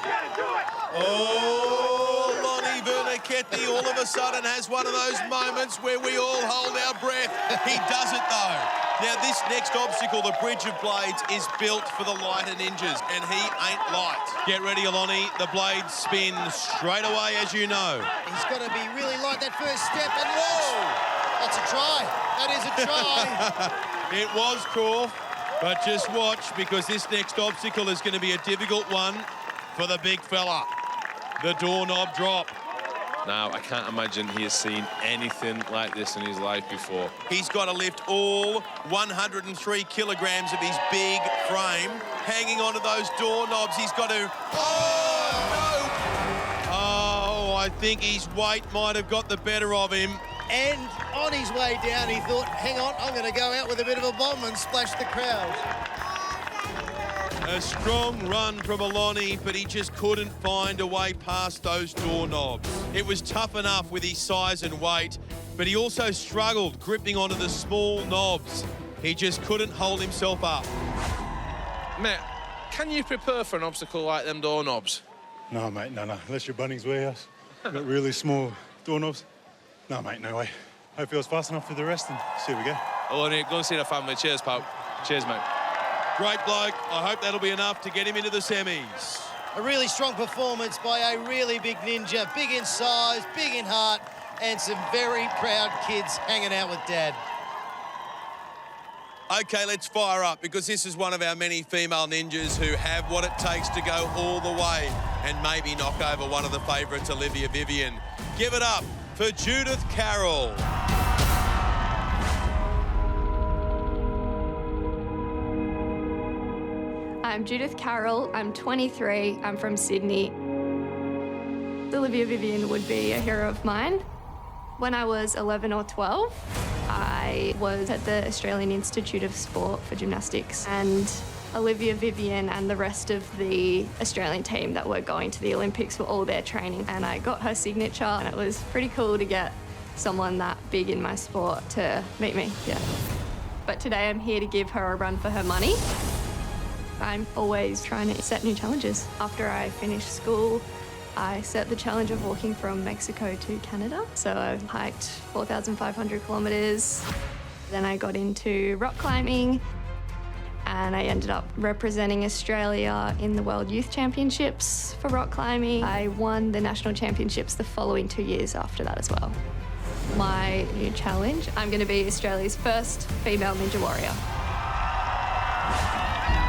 Oh, Lonnie Vunakethi all of a sudden has one of those moments where we all hold our breath. He does it, though. Now, this next obstacle, the Bridge of Blades, is built for the lighter ninjas, and he ain't light. Get ready, Aloni. The blades spin straight away, as you know. He's got to be really light that first step, and whoa! That's a try. That is a try. It was, Croft, but just watch, because this next obstacle is going to be a difficult one for the big fella. The Doorknob Drop. Now, I can't imagine he has seen anything like this in his life before. He's got to lift all 103 kilograms of his big frame, hanging onto those doorknobs. He's got to... Oh, no! Oh, I think his weight might have got the better of him. And on his way down, he thought, hang on, I'm going to go out with a bit of a bomb and splash the crowd. A strong run from Aloni, but he just couldn't find a way past those doorknobs. It was tough enough with his size and weight, but he also struggled gripping onto the small knobs. He just couldn't hold himself up. Matt, can you prepare for an obstacle like them doorknobs? No, mate, no. Unless you're Bunnings Warehouse. Got really small doorknobs. No, mate, no way. Hopefully I was fast enough for the rest and see how we go. Aloni, go and see the family. Cheers, pal. Cheers, mate. Great bloke. I hope that'll be enough to get him into the semis. A really strong performance by a really big ninja. Big in size, big in heart, and some very proud kids hanging out with Dad. Okay, let's fire up, because this is one of our many female ninjas who have what it takes to go all the way and maybe knock over one of the favourites, Olivia Vivian. Give it up for Judith Carroll. I'm Judith Carroll, I'm 23, I'm from Sydney. Olivia Vivian would be a hero of mine. When I was 11 or 12, I was at the Australian Institute of Sport for Gymnastics, and Olivia Vivian and the rest of the Australian team that were going to the Olympics were all there training, and I got her signature, and it was pretty cool to get someone that big in my sport to meet me, yeah. But today I'm here to give her a run for her money. I'm always trying to set new challenges. After I finished school, I set the challenge of walking from Mexico to Canada. So I hiked 4,500 kilometers. Then I got into rock climbing, and I ended up representing Australia in the World Youth Championships for rock climbing. I won the national championships the following 2 years after that as well. My new challenge, I'm going to be Australia's first female ninja warrior.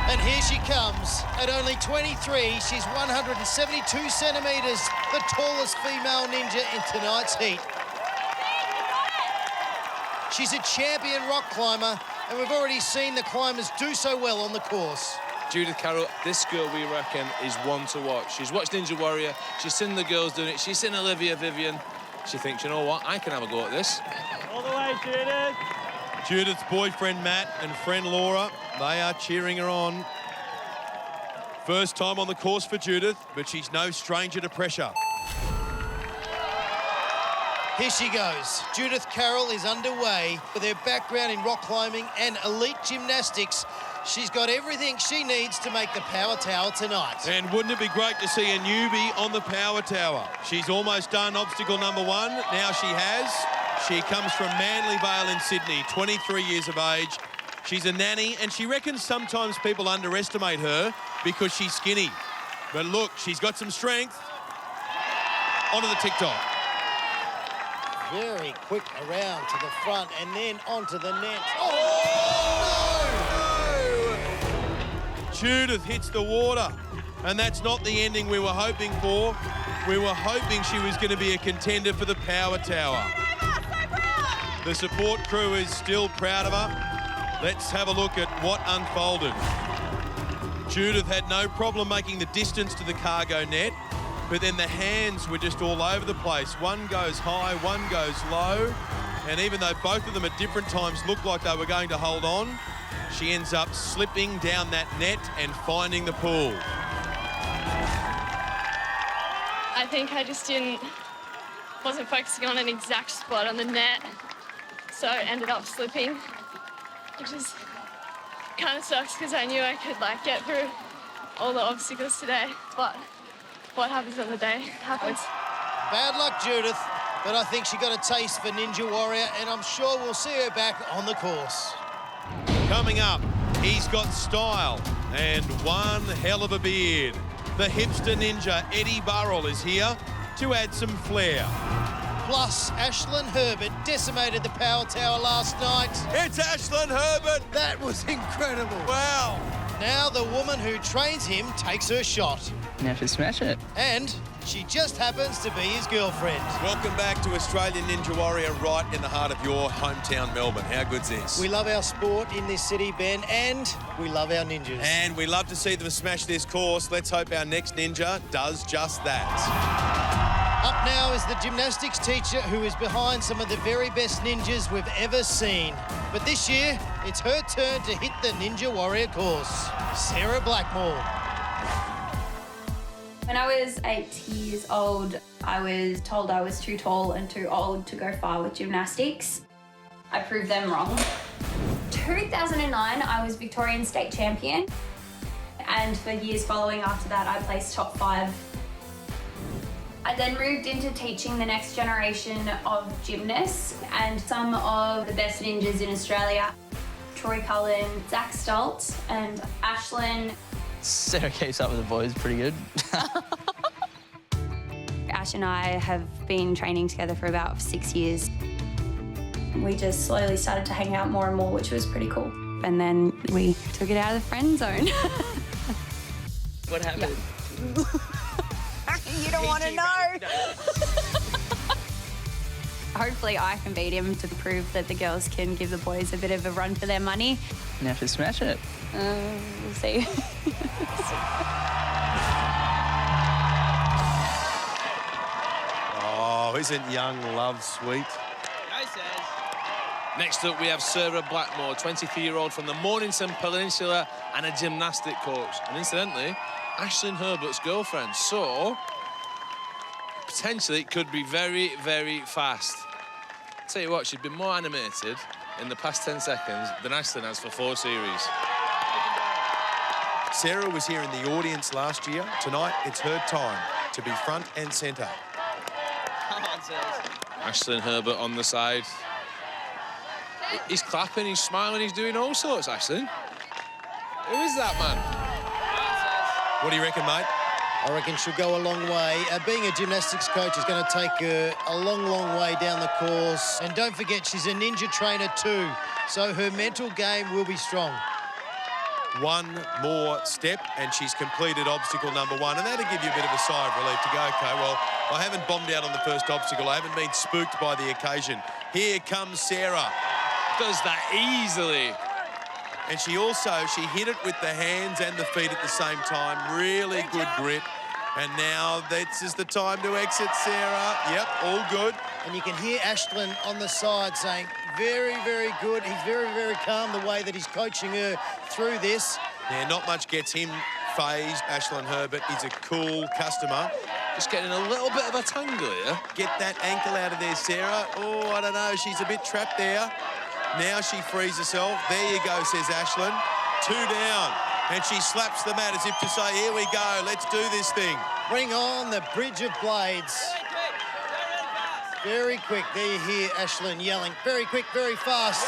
And here she comes. At only 23, she's 172 centimetres, the tallest female ninja in tonight's heat. She's a champion rock climber, and we've already seen the climbers do so well on the course. Judith Carroll, this girl, we reckon, is one to watch. She's watched Ninja Warrior, she's seen the girls doing it, she's seen Olivia Vivian. She thinks, you know what, I can have a go at this. All the way, Judith. Judith's boyfriend Matt and friend Laura, they are cheering her on. First time on the course for Judith, but she's no stranger to pressure. Here she goes. Judith Carroll is underway. With her background in rock climbing and elite gymnastics, she's got everything she needs to make the power tower tonight. And wouldn't it be great to see a newbie on the power tower? She's almost done obstacle number 1. Now she has. She comes from Manly Vale in Sydney, 23 years of age. She's a nanny, and she reckons sometimes people underestimate her because she's skinny. But look, she's got some strength. Onto the Tic Toc. Very quick around to the front and then onto the net. Oh, no! Judith hits the water, and that's not the ending we were hoping for. We were hoping she was going to be a contender for the power tower. The support crew is still proud of her. Let's have a look at what unfolded. Judith had no problem making the distance to the cargo net, but then the hands were just all over the place. One goes high, one goes low, and even though both of them at different times looked like they were going to hold on, she ends up slipping down that net and finding the pool. I think I just wasn't focusing on an exact spot on the net, so I ended up slipping, which is kind of sucks because I knew I could get through all the obstacles today, but what happens on the day happens. Bad luck, Judith, but I think she got a taste for Ninja Warrior, and I'm sure we'll see her back on the course. Coming up, he's got style and one hell of a beard. The hipster ninja Eddie Burrell is here to add some flair. Plus, Ashlyn Herbert decimated the power tower last night. It's Ashlyn Herbert! That was incredible. Wow. Now the woman who trains him takes her shot. Now to smash it. And she just happens to be his girlfriend. Welcome back to Australian Ninja Warrior, right in the heart of your hometown, Melbourne. How good's this? We love our sport in this city, Ben, and we love our ninjas. And we love to see them smash this course. Let's hope our next ninja does just that. Up now is the gymnastics teacher who is behind some of the very best ninjas we've ever seen. But this year, it's her turn to hit the Ninja Warrior course. Sarah Blackmore. When I was 8 years old, I was told I was too tall and too old to go far with gymnastics. I proved them wrong. 2009, I was Victorian state champion. And for years following after that, I placed top 5. I then moved into teaching the next generation of gymnasts and some of the best ninjas in Australia. Troy Cullen, Zach Stoltz and Ashlyn. Sarah keeps up with the boys pretty good. Ash and I have been training together for about 6 years. We just slowly started to hang out more and more, which was pretty cool. And then we took it out of the friend zone. What happened? Yeah. You don't want to know. Hopefully I can beat him to prove that the girls can give the boys a bit of a run for their money. Now to smash it. We'll see. Oh, isn't young love sweet? Next up, we have Sarah Blackmore, 23-year-old from the Mornington Peninsula and a gymnastic coach. And incidentally, Ashlyn Herbert's girlfriend. So, potentially, it could be very, very fast. I'll tell you what, she's been more animated in the past 10 seconds than Ashlyn has for 4 series. Sarah was here in the audience last year. Tonight, it's her time to be front and centre. Come on, Sarah. Ashlyn Herbert on the side. He's clapping, he's smiling, he's doing all sorts, Ashlyn. Who is that man? What do you reckon, mate? I reckon she'll go a long way. Being a gymnastics coach is going to take her a long, long way down the course. And don't forget, she's a ninja trainer too, so her mental game will be strong. One more step, and she's completed obstacle number 1. And that'll give you a bit of a sigh of relief to go, OK, well, I haven't bombed out on the first obstacle. I haven't been spooked by the occasion. Here comes Sarah. Does that easily. And she hit it with the hands and the feet at the same time. Really good grip. And now this is the time to exit, Sarah. Yep, all good. And you can hear Ashlyn on the side saying, very, very good. He's very, very calm the way that he's coaching her through this. Yeah, not much gets him phased, Ashlyn Herbert. He's a cool customer. Just getting a little bit of a tangle here. Get that ankle out of there, Sarah. Oh, I don't know. She's a bit trapped there. Now she frees herself. There you go, says Ashlyn. 2 down. And she slaps the mat as if to say, here we go, let's do this thing. Bring on the bridge of blades. Very quick. There you hear Ashlyn yelling. Very quick, very fast.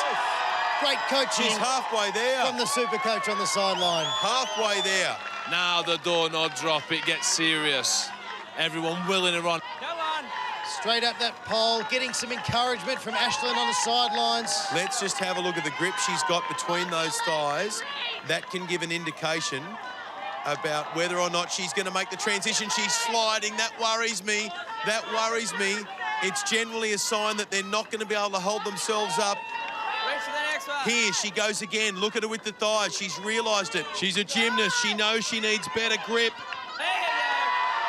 Great coaching. She's halfway there. From the super coach on the sideline. Halfway there. Now the doorknob drop, it gets serious. Everyone willing to run. Straight up that pole, getting some encouragement from Ashlyn on the sidelines. Let's just have a look at the grip she's got between those thighs. That can give an indication about whether or not she's going to make the transition. She's sliding. That worries me. That worries me. It's generally a sign that they're not going to be able to hold themselves up. Wait for the next one. Here, she goes again. Look at her with the thighs. She's realised it. She's a gymnast. She knows she needs better grip.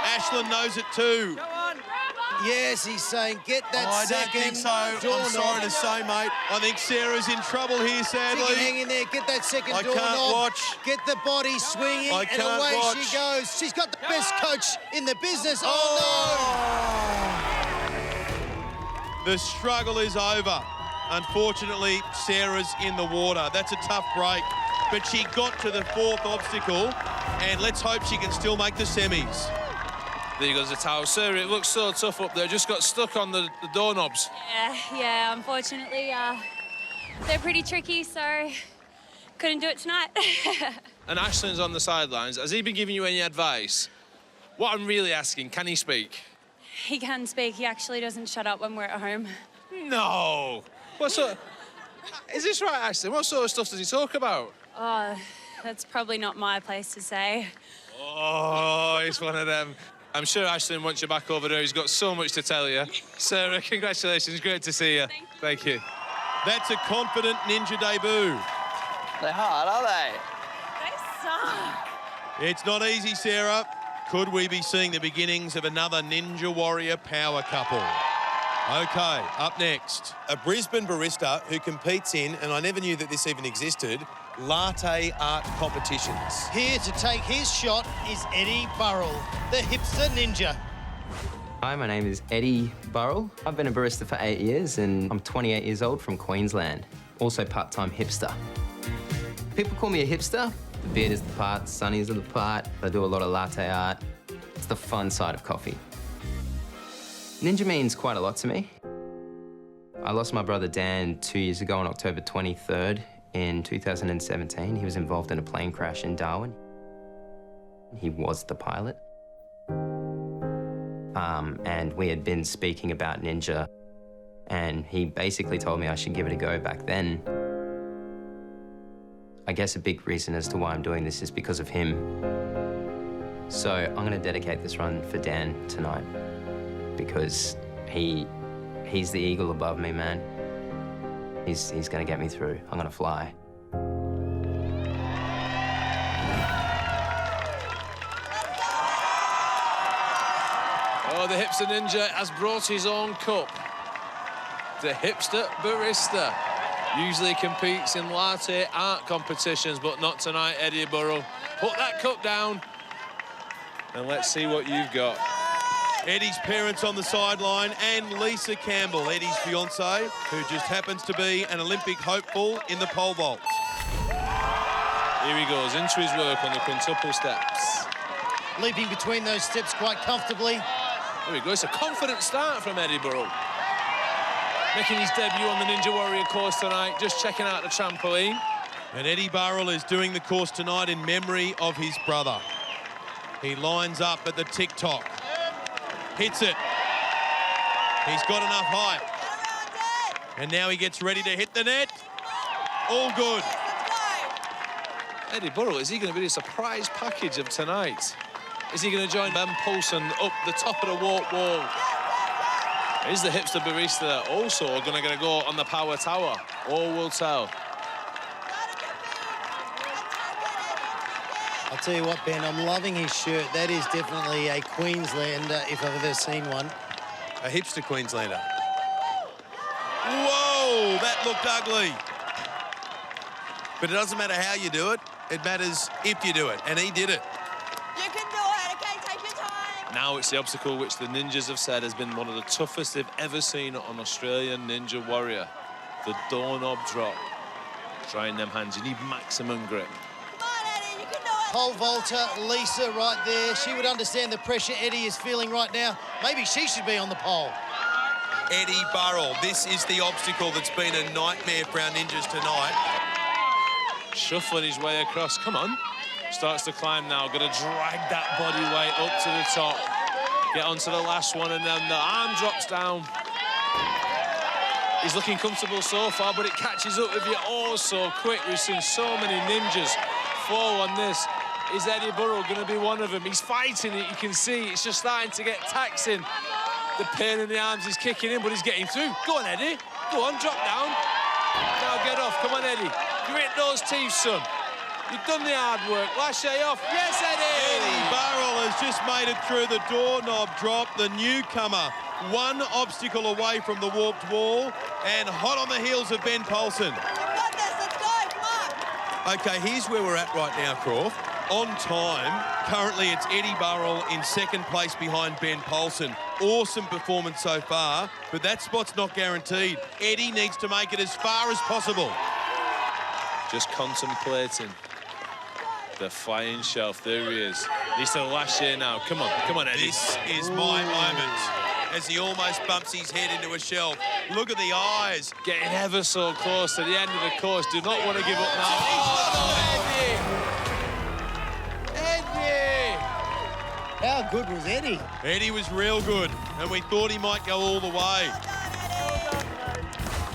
Ashlyn knows it too. Yes, he's saying, get that second. I don't think so. I'm sorry to say, mate. I think Sarah's in trouble here, sadly. Hang in there, get that second doorknob. I can't watch. Get the body swinging, and away she goes. She's got the best coach in the business. The struggle is over. Unfortunately, Sarah's in the water. That's a tough break. But she got to the 4th obstacle, and let's hope she can still make the semis. There goes the towel. Sarah, it looks so tough up there. Just got stuck on the doorknobs. Yeah, unfortunately, they're pretty tricky, so couldn't do it tonight. And Ashlyn's on the sidelines. Has he been giving you any advice? What I'm really asking, can he speak? He can speak. He actually doesn't shut up when we're at home. No. What sort? Is this right, Ashlyn? What sort of stuff does he talk about? Oh, that's probably not my place to say. Oh, he's one of them. I'm sure Ashlyn wants you back over there. He's got so much to tell you. Sarah, congratulations. Great to see you. Thank you. That's a confident ninja debut. They're hard, are they? They suck. It's not easy, Sarah. Could we be seeing the beginnings of another Ninja Warrior power couple? Okay, up next, a Brisbane barista who competes in, and I never knew that this even existed, latte art competitions. Here to take his shot is Eddie Burrell, the hipster ninja. Hi, my name is Eddie Burrell. I've been a barista for 8 years and I'm 28 years old from Queensland. Also part-time hipster. People call me a hipster. The beard is the part, the sunnies are the part. I do a lot of latte art. It's the fun side of coffee. Ninja means quite a lot to me. I lost my brother Dan 2 years ago on October 23rd in 2017. He was involved in a plane crash in Darwin. He was the pilot. And we had been speaking about Ninja, and he basically told me I should give it a go back then. I guess a big reason as to why I'm doing this is because of him. So I'm going to dedicate this run for Dan tonight, because he's the eagle above me, man. He's going to get me through. I'm going to fly. Oh, the hipster ninja has brought his own cup. The hipster barista usually competes in latte art competitions, but not tonight, Eddie Burrell. Put that cup down and let's see what you've got. Eddie's parents on the sideline and Lisa Campbell, Eddie's fiancée, who just happens to be an Olympic hopeful in the pole vault. Here he goes into his work on the quintuple steps. Leaping between those steps quite comfortably. There we go. It's a confident start from Eddie Burrell. Making his debut on the Ninja Warrior course tonight, just checking out the trampoline. And Eddie Burrell is doing the course tonight in memory of his brother. He lines up at the Tic Toc. Hits it. He's got enough height. And now he gets ready to hit the net. All good. Eddie Burrell, is he going to be the surprise package of tonight? Is he going to join Ben Poulsen up the top of the warp wall? Is the hipster barista also going to go on the power tower? All will tell. I'll tell you what, Ben, I'm loving his shirt. That is definitely a Queenslander, if I've ever seen one. A hipster Queenslander. Whoa, that looked ugly. But it doesn't matter how you do it. It matters if you do it, and he did it. You can do it, okay? Take your time. Now it's the obstacle which the ninjas have said has been one of the toughest they've ever seen on Australian Ninja Warrior. The Doorknob Drop. Trying them hands, you need maximum grip. Pole vaulter, Lisa, right there. She would understand the pressure Eddie is feeling right now. Maybe she should be on the pole. Eddie Burrell, this is the obstacle that's been a nightmare for our ninjas tonight. Shuffling his way across, come on. Starts to climb now, gonna drag that body weight up to the top. Get onto the last one, and then the arm drops down. He's looking comfortable so far, but it catches up with you oh so quick. We've seen so many ninjas fall on this. Is Eddie Burrell going to be one of them? He's fighting it, you can see. It's just starting to get taxing. The pain in the arms is kicking in, but he's getting through. Go on, Eddie. Go on, drop down. Now get off. Come on, Eddie. Grit those teeth, son. You've done the hard work. Lâche off. Yes, Eddie! Eddie Burrell has just made it through the Doorknob Drop, the newcomer. One obstacle away from the warped wall, and hot on the heels of Ben Poulsen. Got this, let's go, come on. Okay, here's where we're at right now, Croft. On time, currently it's Eddie Burrell in second place behind Ben Poulsen. Awesome performance so far, but that spot's not guaranteed. Eddie needs to make it as far as possible. Just contemplating. Defying shelf, there he is. Needs to lash in now. Come on, Eddie. This is my moment. As he almost bumps his head into a shelf. Look at the eyes. Getting ever so close to the end of the course. Do not want to give up now. Oh, Eddie! How good was Eddie? Eddie was real good, and we thought he might go all the way.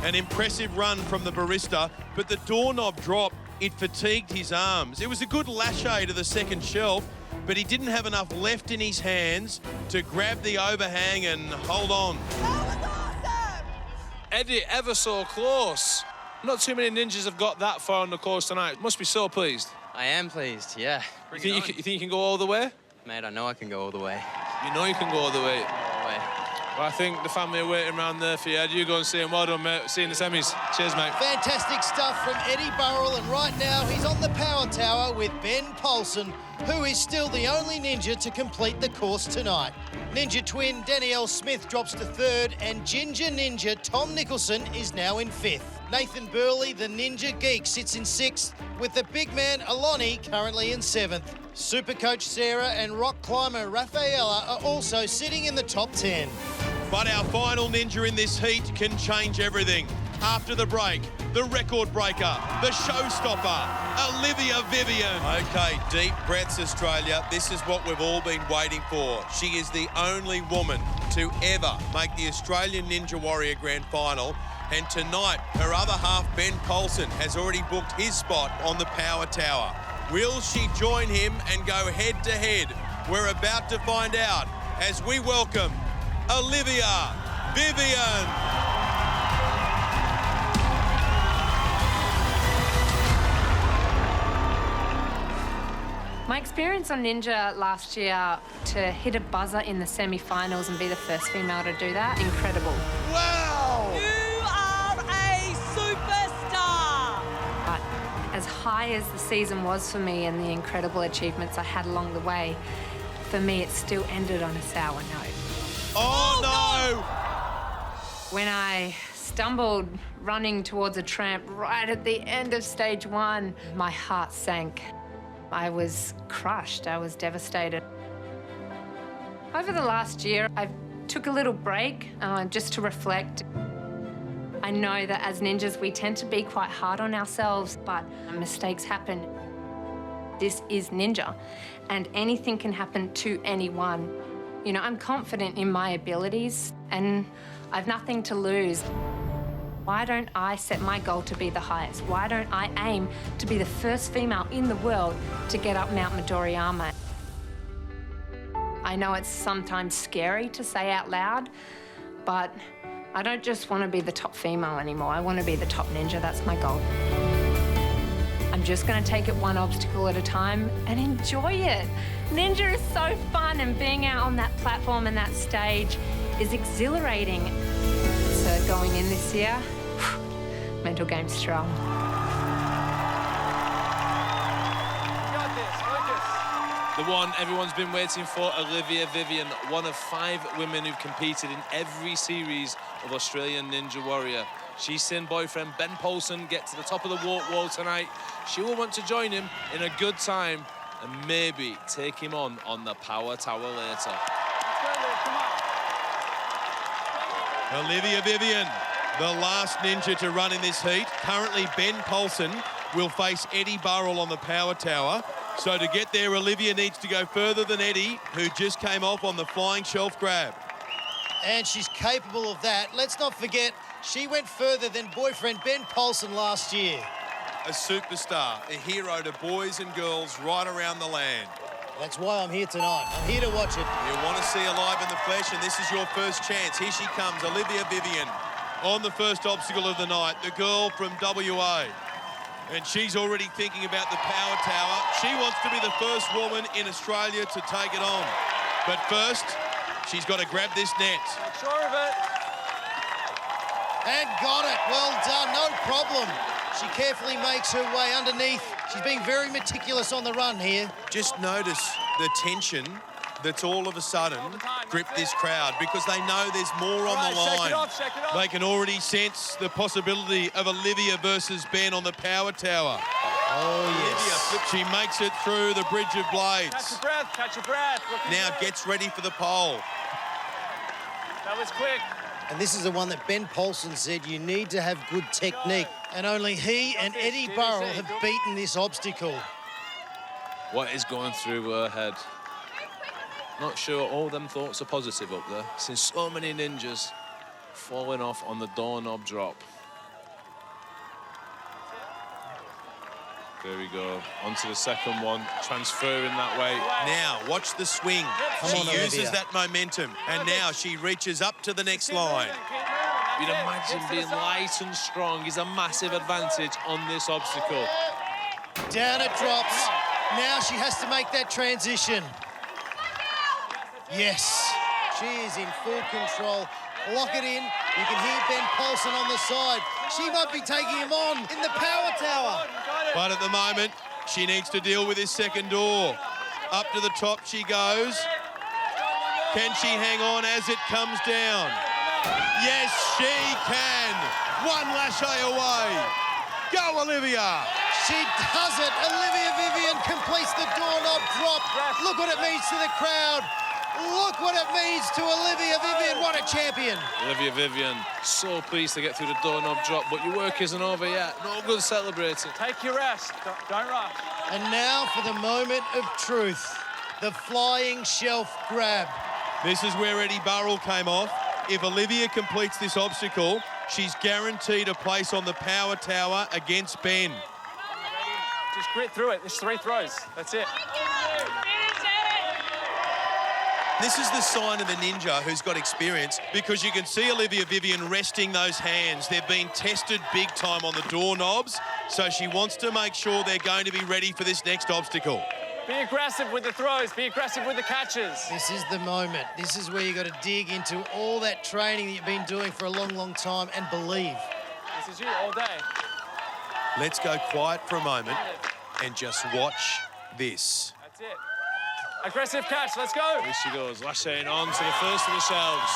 An impressive run from the barista, but the Doorknob Drop, it fatigued his arms. It was a good lache to the second shelf, but he didn't have enough left in his hands to grab the overhang and hold on. Eddie, ever so close. Not too many ninjas have got that far on the course tonight. Must be so pleased. I am pleased, yeah. You think you can go all the way? Mate, I know I can go all the way. You know you can go all the way. All the way. Well, I think the family are waiting around there for you, Ed. You go and see him. Well done, mate. See you in the semis. Cheers, mate. Fantastic stuff from Eddie Burrell, and right now he's on the power tower with Ben Poulsen, who is still the only ninja to complete the course tonight. Ninja twin Danielle Smith drops to third, and Ginger Ninja Tom Nicholson is now in fifth. Nathan Burley, the Ninja Geek, sits in sixth, with the big man Aloni currently in seventh. Supercoach Sarah and rock climber Rafaela are also sitting in the top 10. But our final ninja in this heat can change everything. After the break, the record breaker, the showstopper, Olivia Vivian. Okay, deep breaths, Australia. This is what we've all been waiting for. She is the only woman to ever make the Australian Ninja Warrior Grand Final. And tonight, her other half, Ben Poulsen, has already booked his spot on the Power Tower. Will she join him and go head-to-head? We're about to find out as we welcome Olivia Vivian. My experience on Ninja last year, to hit a buzzer in the semi-finals and be the first female to do that, incredible. Wow! You are a superstar! But as high as the season was for me and the incredible achievements I had along the way, for me it still ended on a sour note. Oh no! When I stumbled running towards a tramp right at the end of stage one, my heart sank. I was crushed, I was devastated. Over the last year, I took a little break just to reflect. I know that as ninjas, we tend to be quite hard on ourselves, but mistakes happen. This is Ninja, and anything can happen to anyone. You know, I'm confident in my abilities, and I've nothing to lose. Why don't I set my goal to be the highest? Why don't I aim to be the first female in the world to get up Mount Midoriyama? I know it's sometimes scary to say out loud, but I don't just want to be the top female anymore. I want to be the top ninja. That's my goal. I'm just going to take it one obstacle at a time and enjoy it. Ninja is so fun, and being out on that platform and that stage is exhilarating. So going in this year, mental game strong. The one everyone's been waiting for, Olivia Vivian, one of 5 women who've competed in every series of Australian Ninja Warrior. She's seen boyfriend Ben Paulson get to the top of the walk wall tonight. She will want to join him in a good time and maybe take him on the power tower later. Olivia Vivian, the last ninja to run in this heat. Currently, Ben Paulson will face Eddie Burrell on the power tower. So to get there, Olivia needs to go further than Eddie, who just came off on the flying shelf grab. And she's capable of that. Let's not forget, she went further than boyfriend Ben Paulson last year. A superstar, a hero to boys and girls right around the land. That's why I'm here tonight. I'm here to watch it. You want to see her live in the flesh, and this is your first chance. Here she comes, Olivia Vivian, on the first obstacle of the night, the girl from WA. And she's already thinking about the power tower. She wants to be the first woman in Australia to take it on. But first, she's got to grab this net. Sure of it. And got it. Well done. No problem. She carefully makes her way underneath. She's being very meticulous on the run here. Just notice the tension that's all of a sudden gripped this crowd, because they know there's more on the line. Shake it off. They can already sense the possibility of Olivia versus Ben on the power tower. Oh, yes. She makes it through the bridge of blades. Catch your breath. Now gets ready for the pole. That was quick. And this is the one that Ben Paulson said you need to have good technique. And only he and Eddie Burrell have beaten this obstacle. What is going through her head? Not sure all them thoughts are positive up there, since so many ninjas falling off on the doorknob drop. There we go. On to the second one, transferring that way. Now, watch the swing. She uses that momentum, and now she reaches up to the next line. You'd imagine being light and strong is a massive advantage on this obstacle. Down it drops. Now she has to make that transition. Yes, she is in full control. Lock it in. You can hear Ben Paulson on the side. She might be taking him on in the power tower. But at the moment, she needs to deal with this second door. Up to the top she goes. Can she hang on as it comes down? Yes, she can. One lache away. Go, Olivia. She does it. Olivia Vivian completes the doorknob drop. Look what it means to the crowd. Look what it means to Olivia Vivian. What a champion. Olivia Vivian, so pleased to get through the doorknob drop, but your work isn't over yet. No good celebrating. Take your rest. Don't rush. And now for the moment of truth. The flying shelf grab. This is where Eddie Burrell came off. If Olivia completes this obstacle, she's guaranteed a place on the power tower against Ben. Just grit through it. There's 3 throws. That's it. This is the sign of a ninja who's got experience, because you can see Olivia Vivian resting those hands. They've been tested big time on the doorknobs, so she wants to make sure they're going to be ready for this next obstacle. Be aggressive with the throws. Be aggressive with the catches. This is the moment. This is where you got to dig into all that training that you've been doing for a long, long time and believe. This is you all day. Let's go quiet for a moment and just watch this. That's it. Aggressive catch, let's go. Here she goes, lashing on to the first of the shelves.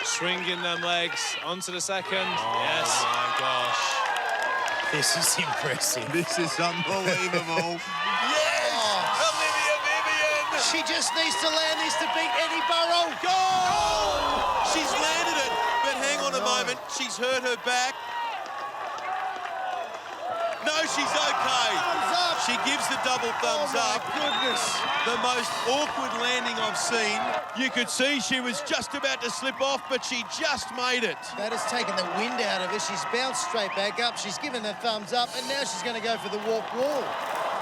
Swinging them legs onto the second. Oh, yes. my gosh. This is impressive. This is unbelievable. Yes! Oh. Olivia Vivian! She just needs to land this to beat Eddie Burrell. Goal! She's landed it, but hang on a moment. She's hurt her back. No, she's okay. Thumbs up. She gives the double thumbs up. Goodness. The most awkward landing I've seen. You could see she was just about to slip off, but she just made it. That has taken the wind out of her. She's bounced straight back up. She's given the thumbs up, and now she's going to go for the walk wall.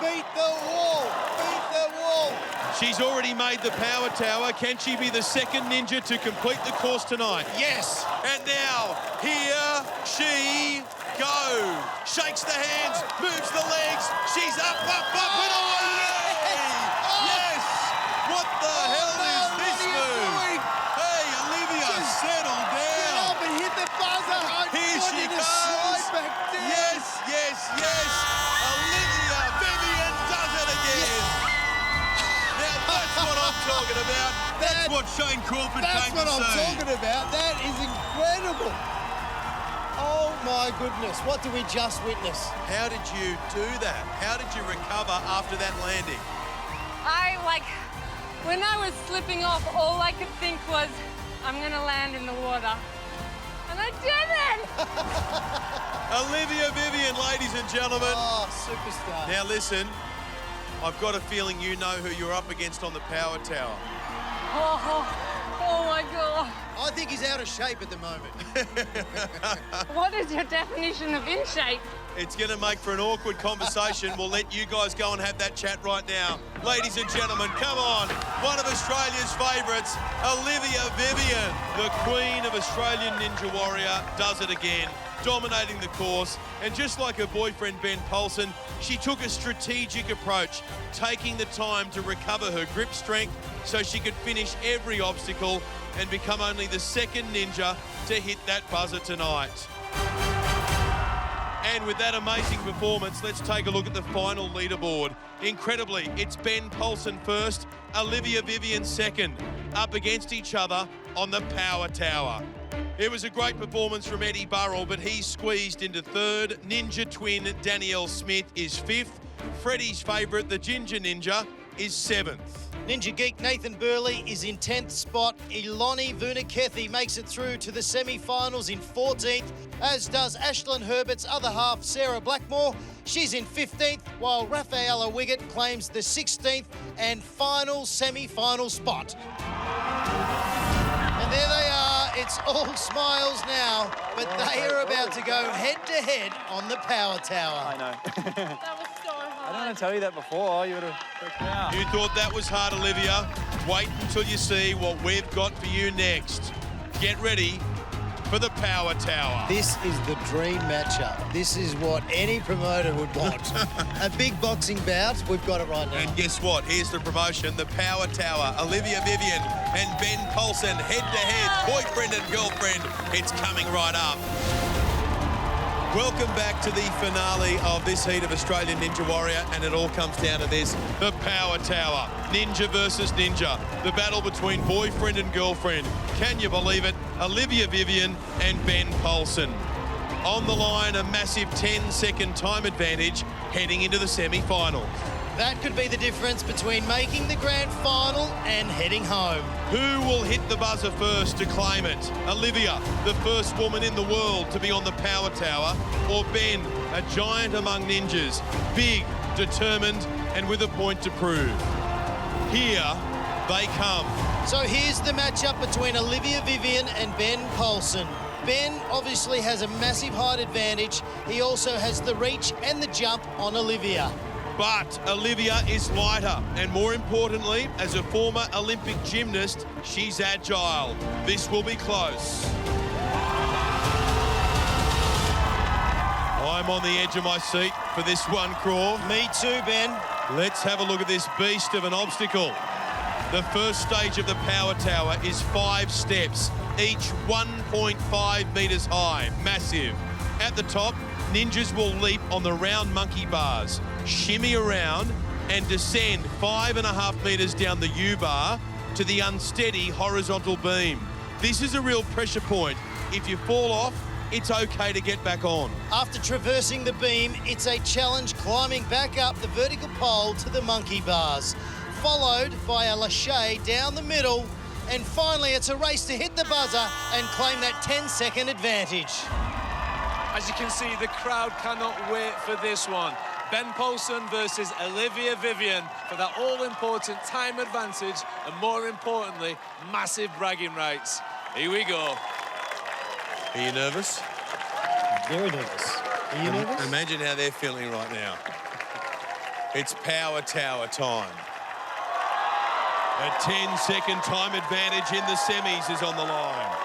Beat the wall. Beat the wall. She's already made the power tower. Can she be the second ninja to complete the course tonight? Yes. And now, here she goes. Shakes the hands, moves the legs. She's up, and away! Yes! What the hell is this move? Hey, Olivia, settle down. Get up and hit the buzzer. Here she That's what Shane Crawford That's came what to I'm see. talking about. That is incredible. Oh my goodness, what did we just witness? How did you do that? How did you recover after that landing? When I was slipping off, all I could think was, I'm gonna land in the water. And I did it! Olivia Vivian, ladies and gentlemen. Oh, superstar. Now listen, I've got a feeling you know who you're up against on the power tower. Oh my God. I think he's out of shape at the moment. What is your definition of in shape? It's going to make for an awkward conversation. We'll let you guys go and have that chat right now. Ladies and gentlemen, come on. One of Australia's favourites, Olivia Vivian, the queen of Australian Ninja Warrior, does it again, dominating the course. And just like her boyfriend, Ben Polson, she took a strategic approach, taking the time to recover her grip strength so she could finish every obstacle and become only the second ninja to hit that buzzer tonight. And with that amazing performance, let's take a look at the final leaderboard. Incredibly, it's Ben Polson first, Olivia Vivian second, up against each other on the power tower. It was a great performance from Eddie Burrell, but he's squeezed into third. Ninja twin Danielle Smith is fifth. Freddie's favourite, the Ginger Ninja, is seventh. Ninja Geek Nathan Burley is in 10th spot. Iloni Vunakethi makes it through to the semi-finals in 14th, as does Ashlyn Herbert's other half, Sarah Blackmore. She's in 15th, while Rafaela Wiggett claims the 16th and final semi-final spot. And there they are. It's all smiles now, but they are about to go head-to-head on the power tower. I know. That was so hard. I don't want to tell you that before. You would have freaked me out. You thought that was hard, Olivia. Wait until you see what we've got for you next. Get ready for the power tower. This is the dream matchup. This is what any promoter would want. A big boxing bout, we've got it right now. And guess what? Here's the promotion, the power tower. Olivia Vivian and Ben Polson, head-to-head, boyfriend and girlfriend. It's coming right up. Welcome back to the finale of this heat of Australian Ninja Warrior, and it all comes down to this, the power tower. Ninja versus ninja, the battle between boyfriend and girlfriend. Can you believe it? Olivia Vivian and Ben Polson. On the line, a massive 10-second time advantage heading into the semi-finals. That could be the difference between making the grand final and heading home. Who will hit the buzzer first to claim it? Olivia, the first woman in the world to be on the power tower, or Ben, a giant among ninjas, big, determined, and with a point to prove. Here they come. So here's the matchup between Olivia Vivian and Ben Polson. Ben obviously has a massive height advantage. He also has the reach and the jump on Olivia. But Olivia is lighter, and more importantly, as a former Olympic gymnast, she's agile. This will be close. I'm on the edge of my seat for this one, Craw. Me too, Ben. Let's have a look at this beast of an obstacle. The first stage of the power tower is 5 steps, each 1.5 metres high, massive. At the top, ninjas will leap on the round monkey bars, shimmy around and descend 5.5 metres down the U-bar to the unsteady horizontal beam. This is a real pressure point. If you fall off, it's okay to get back on. After traversing the beam, it's a challenge climbing back up the vertical pole to the monkey bars, followed by a lache down the middle, and finally it's a race to hit the buzzer and claim that 10-second advantage. As you can see, the crowd cannot wait for this one. Ben Polson versus Olivia Vivian for that all-important time advantage and, more importantly, massive bragging rights. Here we go. Are you nervous? Very nervous. Are you nervous? Imagine how they're feeling right now. It's power tower time. A 10-second time advantage in the semis is on the line.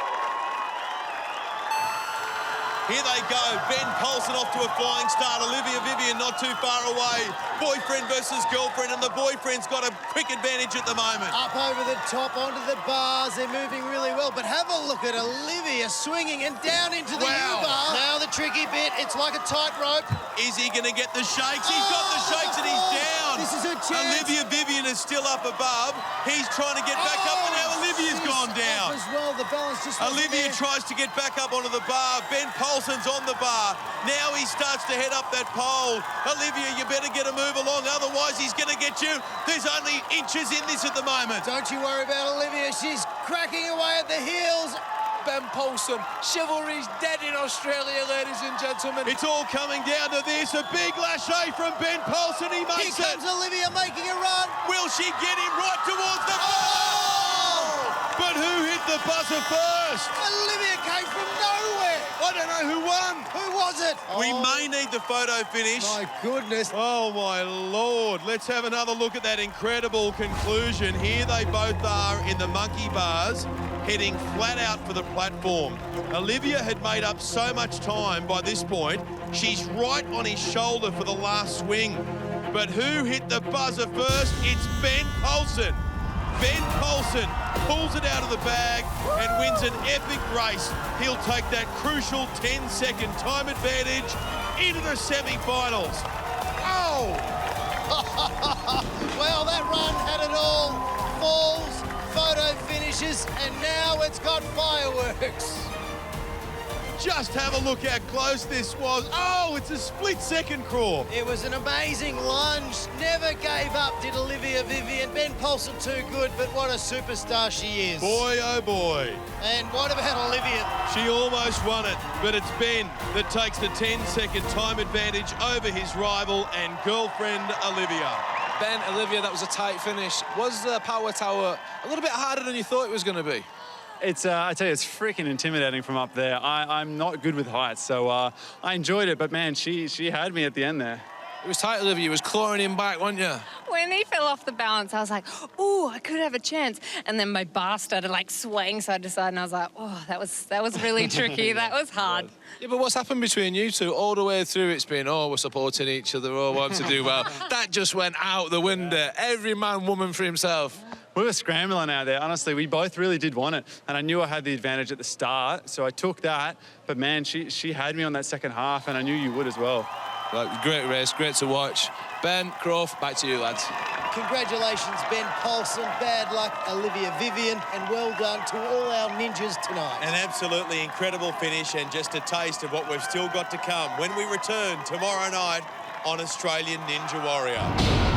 Here they go, Ben Polson off to a flying start. Olivia Vivian not too far away. Boyfriend versus girlfriend, and the boyfriend's got a quick advantage at the moment. Up over the top, onto the bars. They're moving really well, but have a look at Olivia swinging and down into the U-bar. Now the tricky bit, it's like a tightrope. Is he going to get the shakes? He's got the shakes and he's down. This is a chance. Olivia Vivian is still up above. He's trying to get back up, and now Olivia down. As well, the balance just wasn't Olivia there. tries to get back up onto the bar. Ben Polson's on the bar. Now he starts to head up that pole. Olivia, you better get a move along, otherwise he's going to get you. There's only inches in this at the moment. Don't you worry about Olivia. She's cracking away at the heels. Ben Polson, chivalry's dead in Australia, ladies and gentlemen. It's all coming down to this. A big lâché from Ben Polson. He makes Here comes Olivia making a run. Will she get him right towards the ball? But who hit the buzzer first? Olivia came from nowhere. I don't know who won. Who was it? We may need the photo finish. My goodness. Oh, my Lord. Let's have another look at that incredible conclusion. Here they both are in the monkey bars, heading flat out for the platform. Olivia had made up so much time by this point. She's right on his shoulder for the last swing. But who hit the buzzer first? It's Ben Polson. Ben Polson pulls it out of the bag and wins an epic race. He'll take that crucial 10-second time advantage into the semi-finals. Oh! Well, that run had it all. Falls, photo finishes, and now it's got fireworks. Just have a look how close this was. Oh, it's a split-second crawl. It was an amazing lunge. Never gave up, did Olivia Vivian. Ben Polson too good, but what a superstar she is. Boy, oh boy. And what about Olivia? She almost won it, but it's Ben that takes the 10-second time advantage over his rival and girlfriend, Olivia. Ben, Olivia, that was a tight finish. Was the power tower a little bit harder than you thought it was going to be? It's, I tell you, it's freaking intimidating from up there. I'm not good with heights, so I enjoyed it, but man, she had me at the end there. It was tight, Olivia. You was clawing him back, weren't you? When he fell off the balance, I was like, "Ooh, I could have a chance." And then my bar started like swaying side to side, and I was like, "Oh, that was really tricky. That was hard." Yeah, but what's happened between you two all the way through? It's been, oh, we're supporting each other, oh, want to do well. That just went out the window. Every man, woman for himself. We were scrambling out there. Honestly, we both really did want it. And I knew I had the advantage at the start, so I took that. But, man, she had me on that second half, and I knew you would as well. Great race, great to watch. Ben, Croft, back to you, lads. Congratulations, Ben Polson. Bad luck, Olivia Vivian. And well done to all our ninjas tonight. An absolutely incredible finish and just a taste of what we've still got to come when we return tomorrow night on Australian Ninja Warrior.